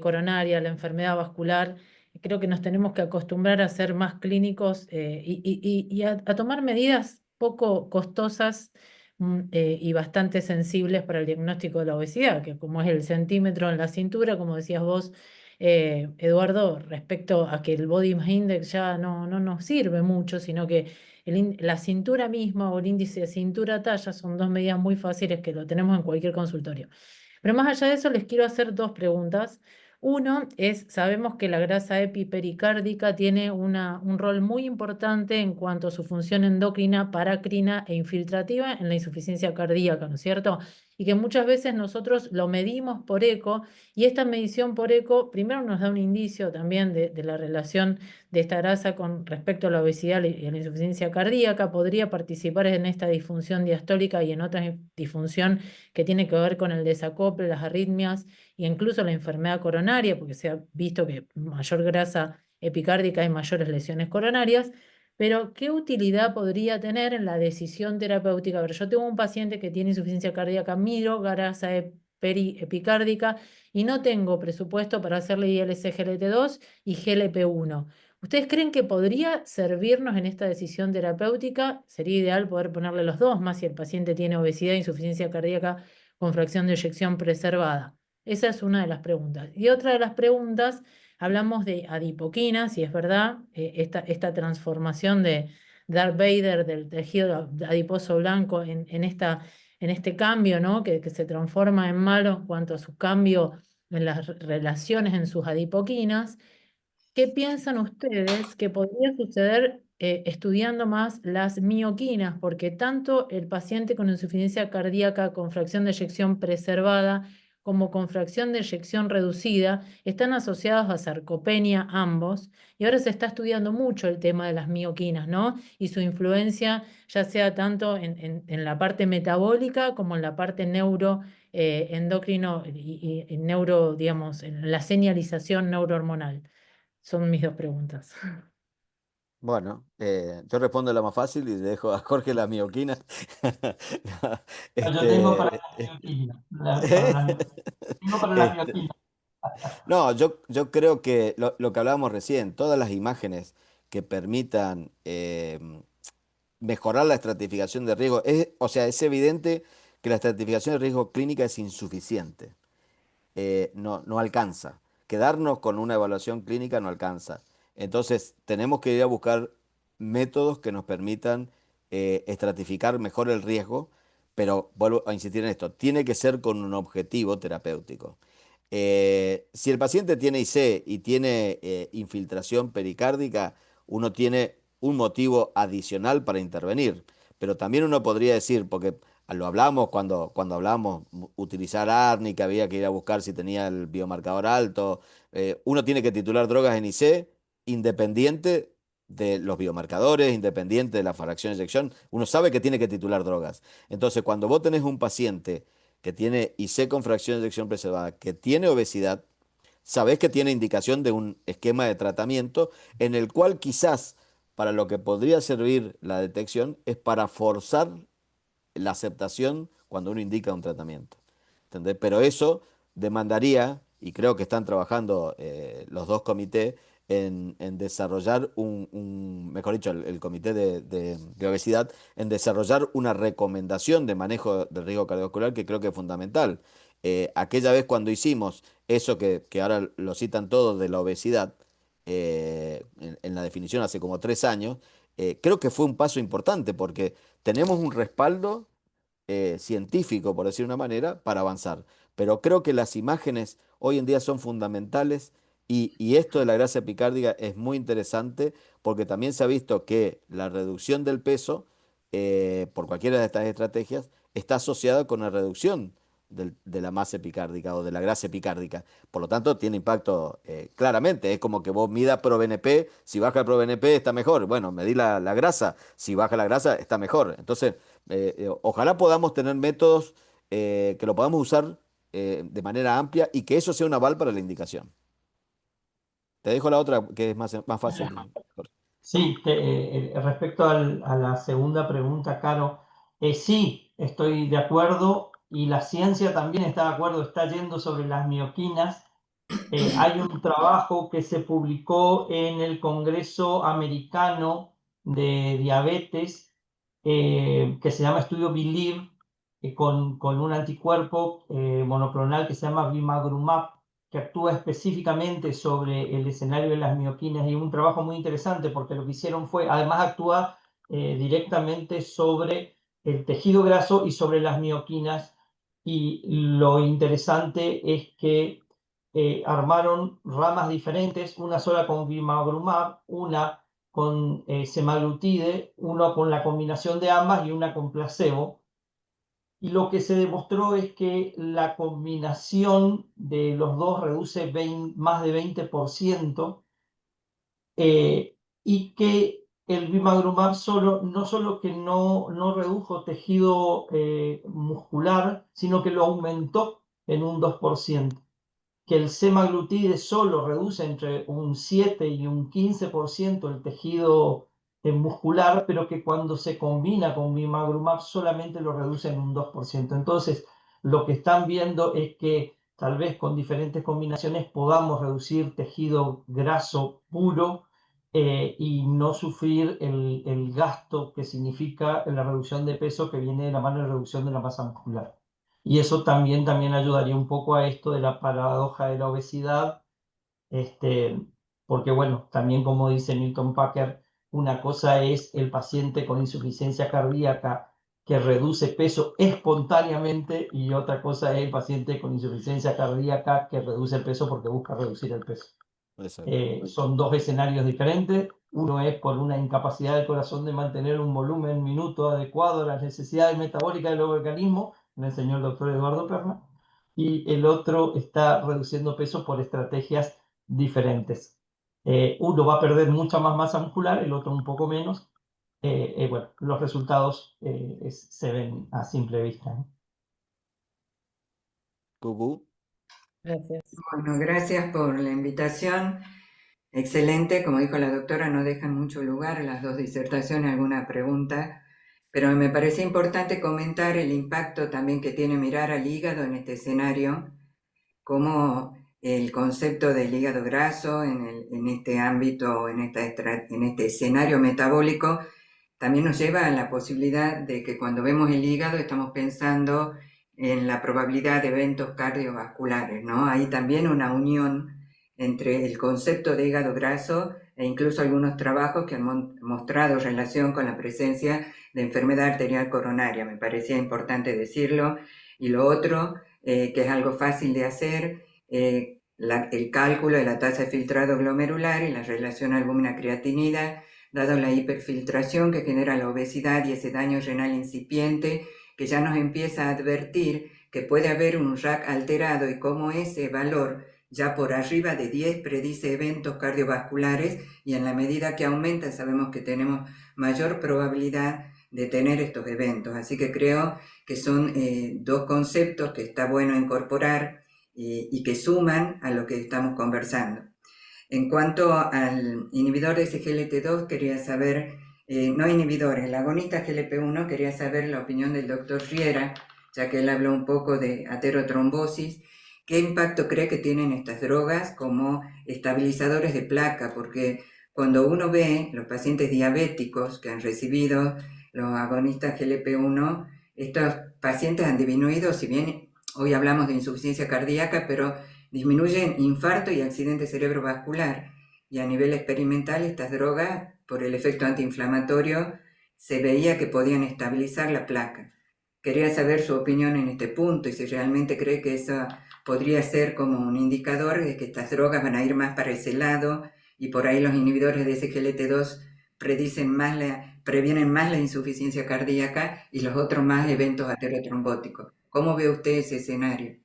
coronaria, la enfermedad vascular. Creo que nos tenemos que acostumbrar a ser más clínicos y a tomar medidas poco costosas y bastante sensibles para el diagnóstico de la obesidad, que como es el centímetro en la cintura, como decías vos, Eduardo, respecto a que el Body Mass Index ya no nos sirve mucho, sino que la cintura misma o el índice de cintura-talla son dos medidas muy fáciles que lo tenemos en cualquier consultorio. Pero más allá de eso, les quiero hacer dos preguntas. Uno es, sabemos que la grasa epipericárdica tiene un rol muy importante en cuanto a su función endocrina, paracrina e infiltrativa en la insuficiencia cardíaca, ¿no es cierto? Y que muchas veces nosotros lo medimos por eco, y esta medición por eco primero nos da un indicio también de la relación de esta grasa con respecto a la obesidad y a la insuficiencia cardíaca. Podría participar en esta disfunción diastólica y en otra disfunción que tiene que ver con el desacople, las arritmias e incluso la enfermedad coronaria, porque se ha visto que mayor grasa epicárdica hay mayores lesiones coronarias. Pero, ¿qué utilidad podría tener en la decisión terapéutica? A ver, yo tengo un paciente que tiene insuficiencia cardíaca, miro grasa epicárdica y no tengo presupuesto para hacerle ILC GLT2 y GLP1. ¿Ustedes creen que podría servirnos en esta decisión terapéutica? Sería ideal poder ponerle los dos, más si el paciente tiene obesidad e insuficiencia cardíaca con fracción de eyección preservada. Esa es una de las preguntas. Y otra de las preguntas, hablamos de adipoquinas, si es verdad, esta transformación de Darth Vader del tejido adiposo blanco en este cambio, ¿no? que se transforma en malo en cuanto a su cambio en las relaciones en sus adipoquinas. ¿Qué piensan ustedes que podría suceder estudiando más las mioquinas? Porque tanto el paciente con insuficiencia cardíaca con fracción de eyección preservada como con fracción de eyección reducida están asociados a sarcopenia ambos, y ahora se está estudiando mucho el tema de las mioquinas, ¿no? Y su influencia, ya sea tanto en la parte metabólica como en la parte endocrino y neuro, digamos, en la señalización neurohormonal. Son mis dos preguntas. Bueno, yo respondo la más fácil y le dejo a Jorge la mioquina. No, Yo tengo para este, la mioquina. Para la tengo para la este, mioquina. no, yo creo que lo que hablábamos recién, todas las imágenes que permitan mejorar la estratificación de riesgo, o sea, es evidente que la estratificación de riesgo clínica es insuficiente. No alcanza. Quedarnos con una evaluación clínica no alcanza. Entonces, tenemos que ir a buscar métodos que nos permitan estratificar mejor el riesgo, pero vuelvo a insistir en esto, tiene que ser con un objetivo terapéutico. Si el paciente tiene IC y tiene infiltración pericárdica, uno tiene un motivo adicional para intervenir, pero también uno podría decir, porque lo hablamos cuando hablamos utilizar árnica, había que ir a buscar si tenía el biomarcador alto. Uno tiene que titular drogas en IC independiente de los biomarcadores, independiente de la fracción de eyección. Uno sabe que tiene que titular drogas. Entonces, cuando vos tenés un paciente que tiene IC con fracción de eyección preservada, que tiene obesidad, sabés que tiene indicación de un esquema de tratamiento en el cual quizás para lo que podría servir la detección es para forzar la aceptación cuando uno indica un tratamiento. ¿Entendés? Pero eso demandaría, y creo que están trabajando los dos comités, en desarrollar mejor dicho, el comité de obesidad, en desarrollar una recomendación de manejo del riesgo cardiovascular que creo que es fundamental. Aquella vez cuando hicimos eso que ahora lo citan todos de la obesidad, en la definición hace como 3 años, creo que fue un paso importante porque tenemos un respaldo científico, por decir una manera, para avanzar. Pero creo que las imágenes hoy en día son fundamentales y esto de la grasa epicárdica es muy interesante porque también se ha visto que la reducción del peso, por cualquiera de estas estrategias, está asociada con la reducción de la masa epicárdica o de la grasa epicárdica. Por lo tanto, tiene impacto claramente. Es como que vos midas ProBNP, si baja el ProBNP está mejor. Bueno, medí la grasa, si baja la grasa está mejor. Entonces, ojalá podamos tener métodos que lo podamos usar de manera amplia y que eso sea un aval para la indicación. Te dejo la otra que es más fácil, Jorge. Sí, respecto a la segunda pregunta, Caro, sí, estoy de acuerdo y la ciencia también está de acuerdo, está yendo sobre las mioquinas. Hay un trabajo que se publicó en el Congreso Americano de Diabetes que se llama Estudio Believe, con un anticuerpo monoclonal que se llama bimagrumab, que actúa específicamente sobre el escenario de las mioquinas, y un trabajo muy interesante porque lo que hicieron fue, además actúa directamente sobre el tejido graso y sobre las mioquinas, y lo interesante es que armaron ramas diferentes, una sola con bimagrumab, una con semaglutide, uno con la combinación de ambas y una con placebo. Y lo que se demostró es que la combinación de los dos reduce más de 20%, y que el bimagrumab no solo que no redujo tejido muscular, sino que lo aumentó en un 2%. Que el semaglutide solo reduce entre un 7 y un 15% el tejido muscular, pero que cuando se combina con bimagrumab solamente lo reduce en un 2%. Entonces, lo que están viendo es que tal vez con diferentes combinaciones podamos reducir tejido graso puro y no sufrir el gasto que significa la reducción de peso que viene de la mano de reducción de la masa muscular. Y eso también ayudaría un poco a esto de la paradoja de la obesidad, porque bueno, también como dice Milton Packer, una cosa es el paciente con insuficiencia cardíaca que reduce peso espontáneamente y otra cosa es el paciente con insuficiencia cardíaca que reduce el peso porque busca reducir el peso. Exacto. Son dos escenarios diferentes. Uno es por una incapacidad del corazón de mantener un volumen minuto adecuado a las necesidades metabólicas del organismo, me enseñó el doctor Eduardo Perna, y el otro está reduciendo peso por estrategias diferentes. Uno va a perder mucha más masa muscular, el otro un poco menos. Bueno, los resultados se ven a simple vista, ¿no? Cucú. Gracias. Bueno, gracias por la invitación. Excelente, como dijo la doctora, no dejan mucho lugar las dos disertaciones, alguna pregunta, pero me parece importante comentar el impacto también que tiene mirar al hígado en este escenario, como el concepto del hígado graso en este ámbito, en este escenario metabólico, también nos lleva a la posibilidad de que cuando vemos el hígado estamos pensando en la probabilidad de eventos cardiovasculares, ¿no? Hay también una unión entre el concepto de hígado graso e incluso algunos trabajos que han mostrado relación con la presencia de enfermedad arterial coronaria. Me parecía importante decirlo. Y lo otro, que es algo fácil de hacer, el cálculo de la tasa de filtrado glomerular y la relación albúmina-creatinina, dado la hiperfiltración que genera la obesidad y ese daño renal incipiente, que ya nos empieza a advertir que puede haber un RAC alterado y cómo ese valor ya por arriba de 10 predice eventos cardiovasculares, y en la medida que aumenta sabemos que tenemos mayor probabilidad de tener estos eventos. Así que creo que son dos conceptos que está bueno incorporar y que suman a lo que estamos conversando. En cuanto al inhibidor de SGLT2, quería saber, no inhibidores, el agonista GLP-1, quería saber la opinión del doctor Riera, ya que él habló un poco de aterotrombosis. ¿Qué impacto cree que tienen estas drogas como estabilizadores de placa? Porque cuando uno ve los pacientes diabéticos que han recibido los agonistas GLP-1, estos pacientes han disminuido, si bien hoy hablamos de insuficiencia cardíaca, pero disminuyen infarto y accidente cerebrovascular. Y a nivel experimental, estas drogas, por el efecto antiinflamatorio, se veía que podían estabilizar la placa. Quería saber su opinión en este punto y si realmente cree que eso podría ser como un indicador de que estas drogas van a ir más para ese lado y por ahí los inhibidores de SGLT2 previenen más la insuficiencia cardíaca y los otros más eventos aterotrombóticos. ¿Cómo ve usted ese escenario?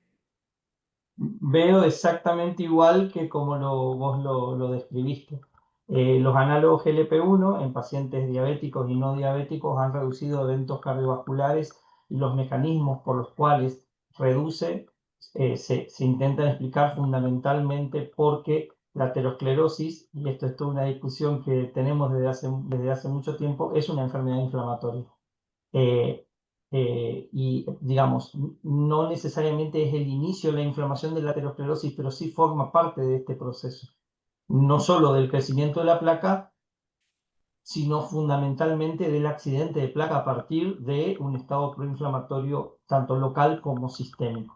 Veo exactamente igual que como vos lo describiste. Los análogos GLP-1 en pacientes diabéticos y no diabéticos han reducido eventos cardiovasculares y los mecanismos por los cuales reduce se intentan explicar fundamentalmente porque la aterosclerosis, y esto es toda una discusión que tenemos desde hace mucho tiempo, es una enfermedad inflamatoria. Y digamos, no necesariamente es el inicio de la inflamación de la aterosclerosis, pero sí forma parte de este proceso, no solo del crecimiento de la placa, sino fundamentalmente del accidente de placa a partir de un estado proinflamatorio tanto local como sistémico.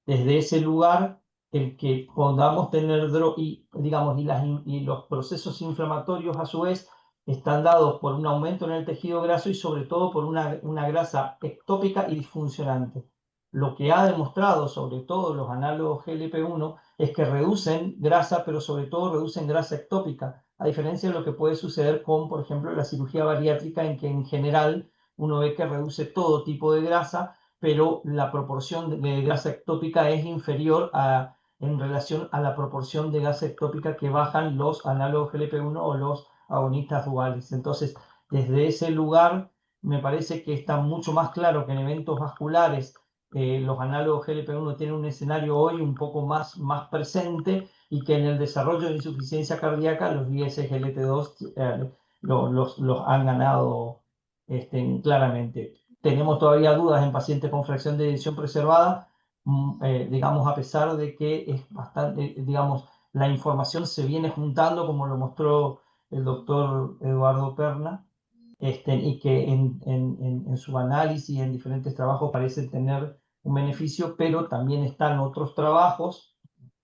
Desde ese lugar, el que podamos tener y los procesos inflamatorios a su vez están dados por un aumento en el tejido graso y sobre todo por una grasa ectópica y disfuncionante. lo que ha demostrado, sobre todo los análogos GLP-1, es que reducen grasa, pero sobre todo reducen grasa ectópica, a diferencia de lo que puede suceder con, por ejemplo, la cirugía bariátrica, en que en general uno ve que reduce todo tipo de grasa, pero la proporción de grasa ectópica es inferior en relación a la proporción de grasa ectópica que bajan los análogos GLP-1 o los agonistas duales. Entonces, desde ese lugar, me parece que está mucho más claro que en eventos vasculares los análogos GLP-1 tienen un escenario hoy un poco más presente, y que en el desarrollo de insuficiencia cardíaca los ISGLT2 los han ganado claramente. Tenemos todavía dudas en pacientes con fracción de eyección preservada, digamos, a pesar de que es bastante, digamos, la información se viene juntando, como lo mostró el doctor Eduardo Perna, y que en su análisis y en diferentes trabajos parece tener un beneficio, pero también están otros trabajos,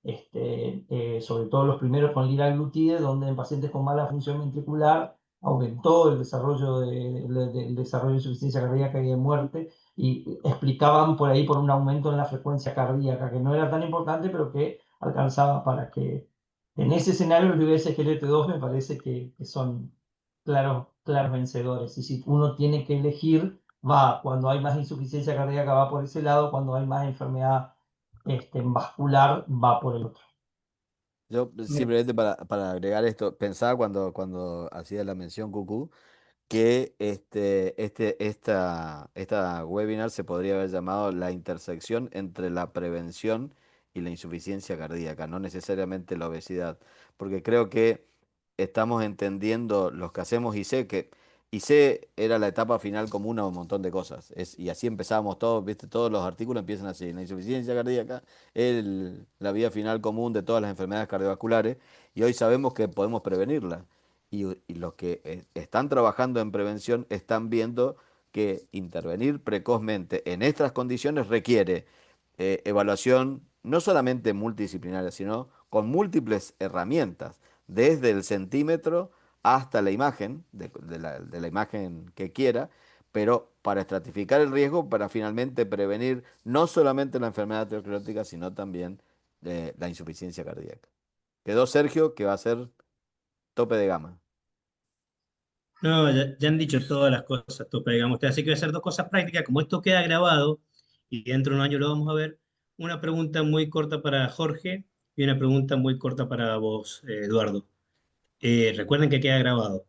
sobre todo los primeros con liraglutide, donde en pacientes con mala función ventricular aumentó el desarrollo de insuficiencia cardíaca y de muerte, y explicaban por ahí por un aumento en la frecuencia cardíaca, que no era tan importante, pero que alcanzaba para que en ese escenario los ISGLT2 me parece que son claros vencedores. Y si uno tiene que elegir, va, cuando hay más insuficiencia cardíaca va por ese lado, cuando hay más enfermedad vascular va por el otro. Yo simplemente para agregar esto, pensaba cuando hacía la mención Cucú, que esta webinar se podría haber llamado la intersección entre la prevención y la insuficiencia cardíaca, no necesariamente la obesidad, porque creo que estamos entendiendo los que hacemos IC era la etapa final común a un montón de cosas, y así empezamos todos, ¿viste? Todos los artículos empiezan así: la insuficiencia cardíaca, la vía final común de todas las enfermedades cardiovasculares, y hoy sabemos que podemos prevenirla. Y los que están trabajando en prevención están viendo que intervenir precozmente en estas condiciones requiere evaluación no solamente multidisciplinaria, sino con múltiples herramientas, desde el centímetro hasta la imagen, de la imagen que quiera, pero para estratificar el riesgo, para finalmente prevenir no solamente la enfermedad aterosclerótica, sino también la insuficiencia cardíaca. Quedó Sergio, que va a ser tope de gama. No, ya han dicho todas las cosas, tope, digamos. Así que voy a hacer dos cosas prácticas. Como esto queda grabado y dentro de un año lo vamos a ver, una pregunta muy corta para Jorge y una pregunta muy corta para vos, Eduardo. Recuerden que queda grabado.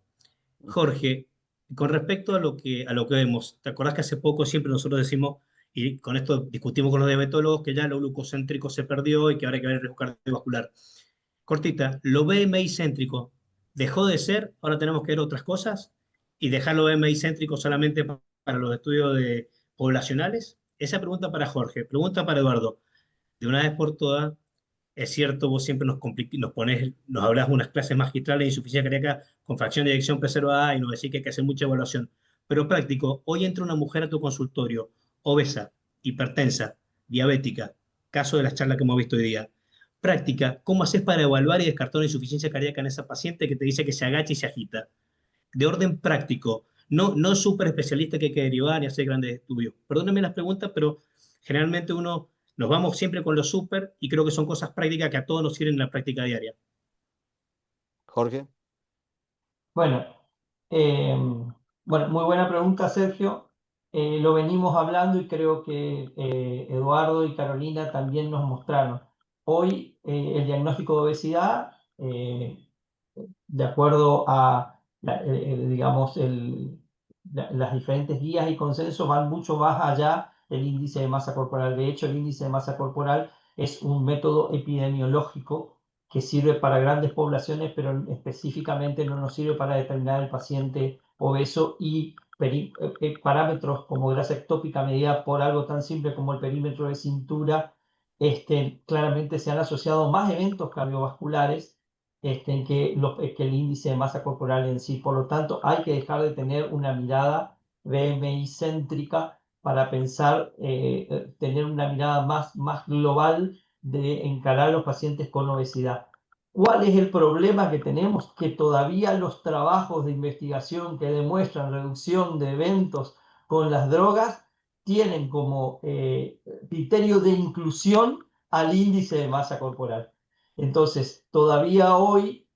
Jorge, con respecto a lo que vemos, ¿te acordás que hace poco siempre nosotros decimos, y con esto discutimos con los diabetólogos, que ya lo glucocéntrico se perdió y que ahora hay que ver el riesgo cardiovascular? Cortita, lo BMI céntrico dejó de ser, ahora tenemos que ver otras cosas y dejarlo BMI céntrico solamente para los estudios poblacionales. Esa pregunta para Jorge. Pregunta para Eduardo. De una vez por todas, es cierto, vos siempre nos hablas de unas clases magistrales de insuficiencia cardíaca con fracción de eyección preservada y nos decís que hay que hacer mucha evaluación. Pero práctico, hoy entra una mujer a tu consultorio, obesa, hipertensa, diabética, caso de las charlas que hemos visto hoy día. Práctica, ¿cómo haces para evaluar y descartar una insuficiencia cardíaca en esa paciente que te dice que se agacha y se agita? De orden práctico, no súper especialista que hay que derivar y hacer grandes estudios. Perdónenme las preguntas, pero generalmente nos vamos siempre con lo súper y creo que son cosas prácticas que a todos nos sirven en la práctica diaria. Jorge. Bueno, muy buena pregunta, Sergio. Lo venimos hablando y creo que Eduardo y Carolina también nos mostraron. Hoy el diagnóstico de obesidad, de acuerdo a, digamos, las diferentes guías y consensos, van mucho más allá del índice de masa corporal. De hecho, el índice de masa corporal es un método epidemiológico que sirve para grandes poblaciones, pero específicamente no nos sirve para determinar el paciente obeso, y parámetros como grasa ectópica medida por algo tan simple como el perímetro de cintura, claramente se han asociado más eventos cardiovasculares que el índice de masa corporal en sí. Por lo tanto, hay que dejar de tener una mirada BMI céntrica para pensar, tener una mirada más global de encarar a los pacientes con obesidad. ¿Cuál es el problema que tenemos? Que todavía los trabajos de investigación que demuestran reducción de eventos con las drogas tienen como criterio de inclusión al índice de masa corporal. Entonces, todavía hoy,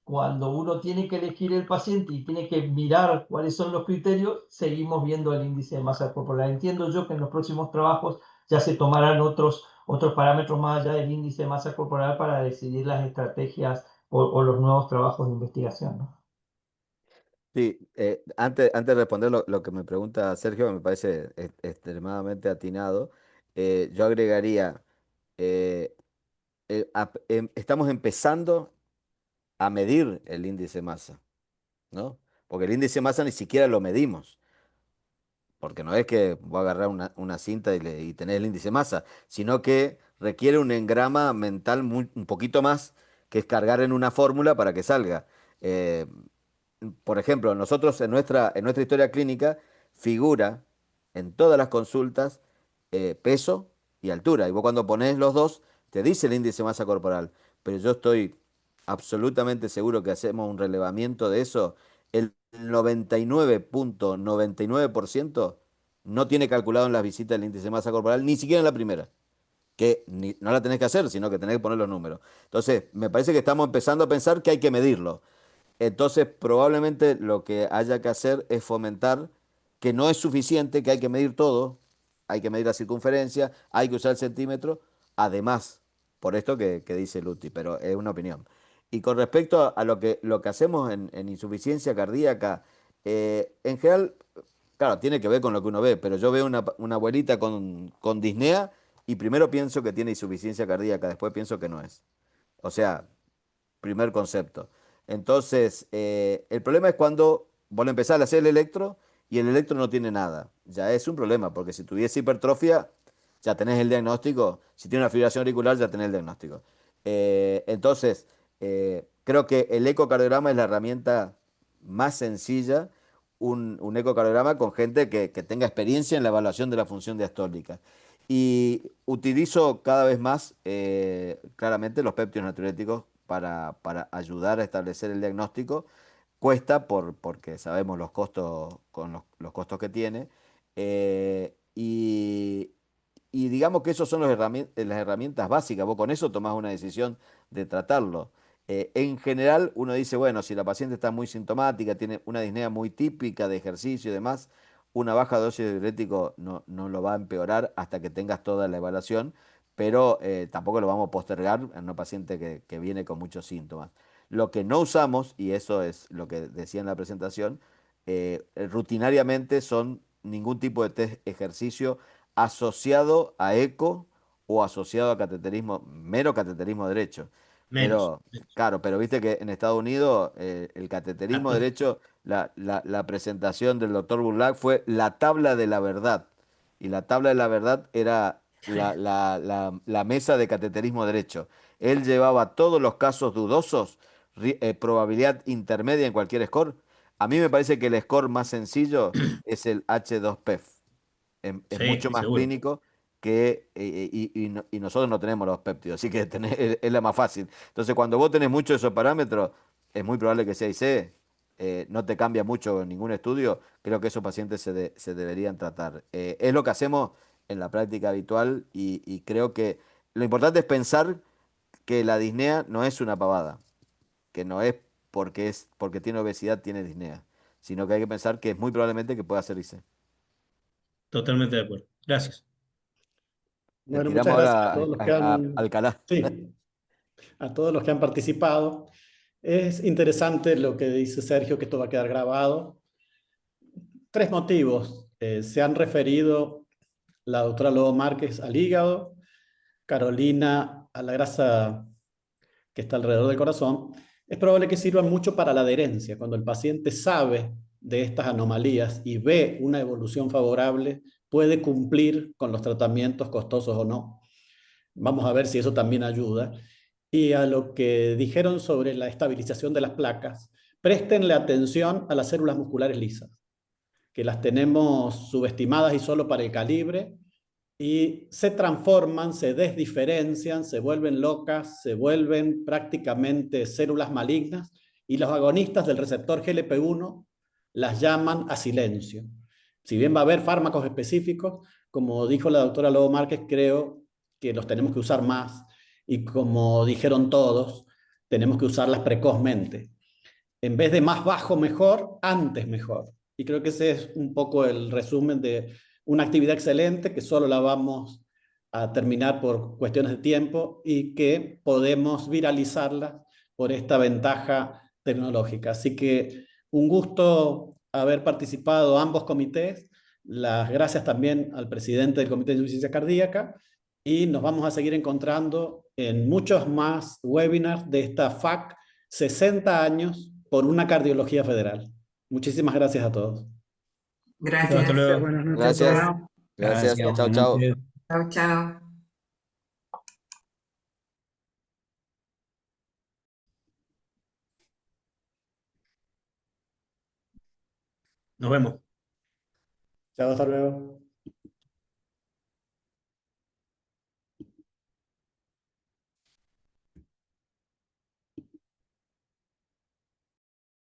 cuando uno tiene que elegir el paciente y tiene que mirar cuáles son los criterios, seguimos viendo el índice de masa corporal. Entiendo yo que en los próximos trabajos ya se tomarán otros parámetros más allá del índice de masa corporal para decidir las estrategias o los nuevos trabajos de investigación, ¿no? Sí, antes de responder lo que me pregunta Sergio, me parece extremadamente atinado. Yo agregaría, eh, estamos empezando a medir el índice de masa, ¿no? Porque el índice de masa ni siquiera lo medimos. Porque no es que voy a agarrar una cinta y tener el índice de masa, sino que requiere un engrama mental un poquito más, que es cargar en una fórmula para que salga. Eh, por ejemplo, nosotros en nuestra historia clínica figura en todas las consultas peso y altura. Y vos cuando pones los dos, te dice el índice de masa corporal. Pero yo estoy absolutamente seguro que hacemos un relevamiento de eso. El 99.99% no tiene calculado en las visitas el índice de masa corporal, ni siquiera en la primera. Que no la tenés que hacer, sino que tenés que poner los números. Entonces, me parece que estamos empezando a pensar que hay que medirlo. Entonces, probablemente lo que haya que hacer es fomentar que no es suficiente, que hay que medir todo, hay que medir la circunferencia, hay que usar el centímetro, además, por esto que dice Luti, pero es una opinión. Y con respecto a lo que hacemos en insuficiencia cardíaca, en general, claro, tiene que ver con lo que uno ve, pero yo veo una abuelita con disnea y primero pienso que tiene insuficiencia cardíaca, después pienso que no es. O sea, primer concepto. Entonces, el problema es cuando vos le empezás a hacer el electro y el electro no tiene nada. Ya es un problema, porque si tuviese hipertrofia, ya tenés el diagnóstico. Si tiene una fibrilación auricular, ya tenés el diagnóstico. Entonces, creo que el ecocardiograma es la herramienta más sencilla, un ecocardiograma con gente que tenga experiencia en la evaluación de la función diastólica. Y utilizo cada vez más, claramente, los péptidos natriuréticos para ayudar a establecer el diagnóstico. Cuesta porque sabemos los costos, con los costos que tiene. Y digamos que esos son las herramientas básicas. Vos con eso tomás una decisión de tratarlo. En general, uno dice, bueno, si la paciente está muy sintomática, tiene una disnea muy típica de ejercicio y demás, una baja dosis de diurético no lo va a empeorar hasta que tengas toda la evaluación, pero tampoco lo vamos a postergar en una paciente que viene con muchos síntomas. Lo que no usamos, y eso es lo que decía en la presentación, rutinariamente son ningún tipo de test ejercicio asociado a eco o asociado a cateterismo, mero cateterismo derecho. Menos. Pero, claro, pero viste que en Estados Unidos el cateterismo derecho, la presentación del doctor Burlac fue la tabla de la verdad. Y la tabla de la verdad era la mesa de cateterismo derecho. Él llevaba todos los casos dudosos, probabilidad intermedia en cualquier score. A mí me parece que el score más sencillo es el H2PEF. Es mucho Sí, más seguro. clínico y nosotros no tenemos los péptidos, así que es la más fácil. Entonces, cuando vos tenés muchos de esos parámetros, es muy probable que sea IC. No te cambia mucho en ningún estudio. Creo que esos pacientes se deberían tratar. Es lo que hacemos en la práctica habitual y creo que lo importante es pensar que la disnea no es una pavada, que no es porque tiene obesidad, tiene disnea, sino que hay que pensar que es muy probablemente que pueda ser IC. Totalmente de acuerdo. Gracias. Le Bueno, tiramos muchas gracias a ahora todos los que a han, Alcalá. sí, a todos los que han participado. Es interesante lo que dice Sergio, que esto va a quedar grabado. Tres motivos. Se han referido la doctora Lobo Márquez al hígado, Carolina a la grasa que está alrededor del corazón. Es probable que sirvan mucho para la adherencia. Cuando el paciente sabe de estas anomalías y ve una evolución favorable, puede cumplir con los tratamientos costosos o no. Vamos a ver si eso también ayuda. Y a lo que dijeron sobre la estabilización de las placas, préstenle atención a las células musculares lisas, que las tenemos subestimadas y solo para el calibre, y se transforman, se desdiferencian, se vuelven locas, se vuelven prácticamente células malignas, y los agonistas del receptor GLP-1 las llaman a silencio. Si bien va a haber fármacos específicos, como dijo la doctora Lobo Márquez, creo que los tenemos que usar más y como dijeron todos, tenemos que usarlas precozmente. En vez de más bajo mejor, antes mejor. Y creo que ese es un poco el resumen de una actividad excelente que solo la vamos a terminar por cuestiones de tiempo y que podemos viralizarla por esta ventaja tecnológica. Así que un gusto haber participado ambos comités. Las gracias también al presidente del Comité de Insuficiencia Cardíaca y nos vamos a seguir encontrando en muchos más webinars de esta FAC 60 años por una cardiología federal. Muchísimas gracias a todos. Hasta Gracias. luego. Buenas noches a Gracias. todos. Gracias. Gracias, Chao, buenas chao. noches. Chao, chao. Nos vemos. Chao, hasta luego.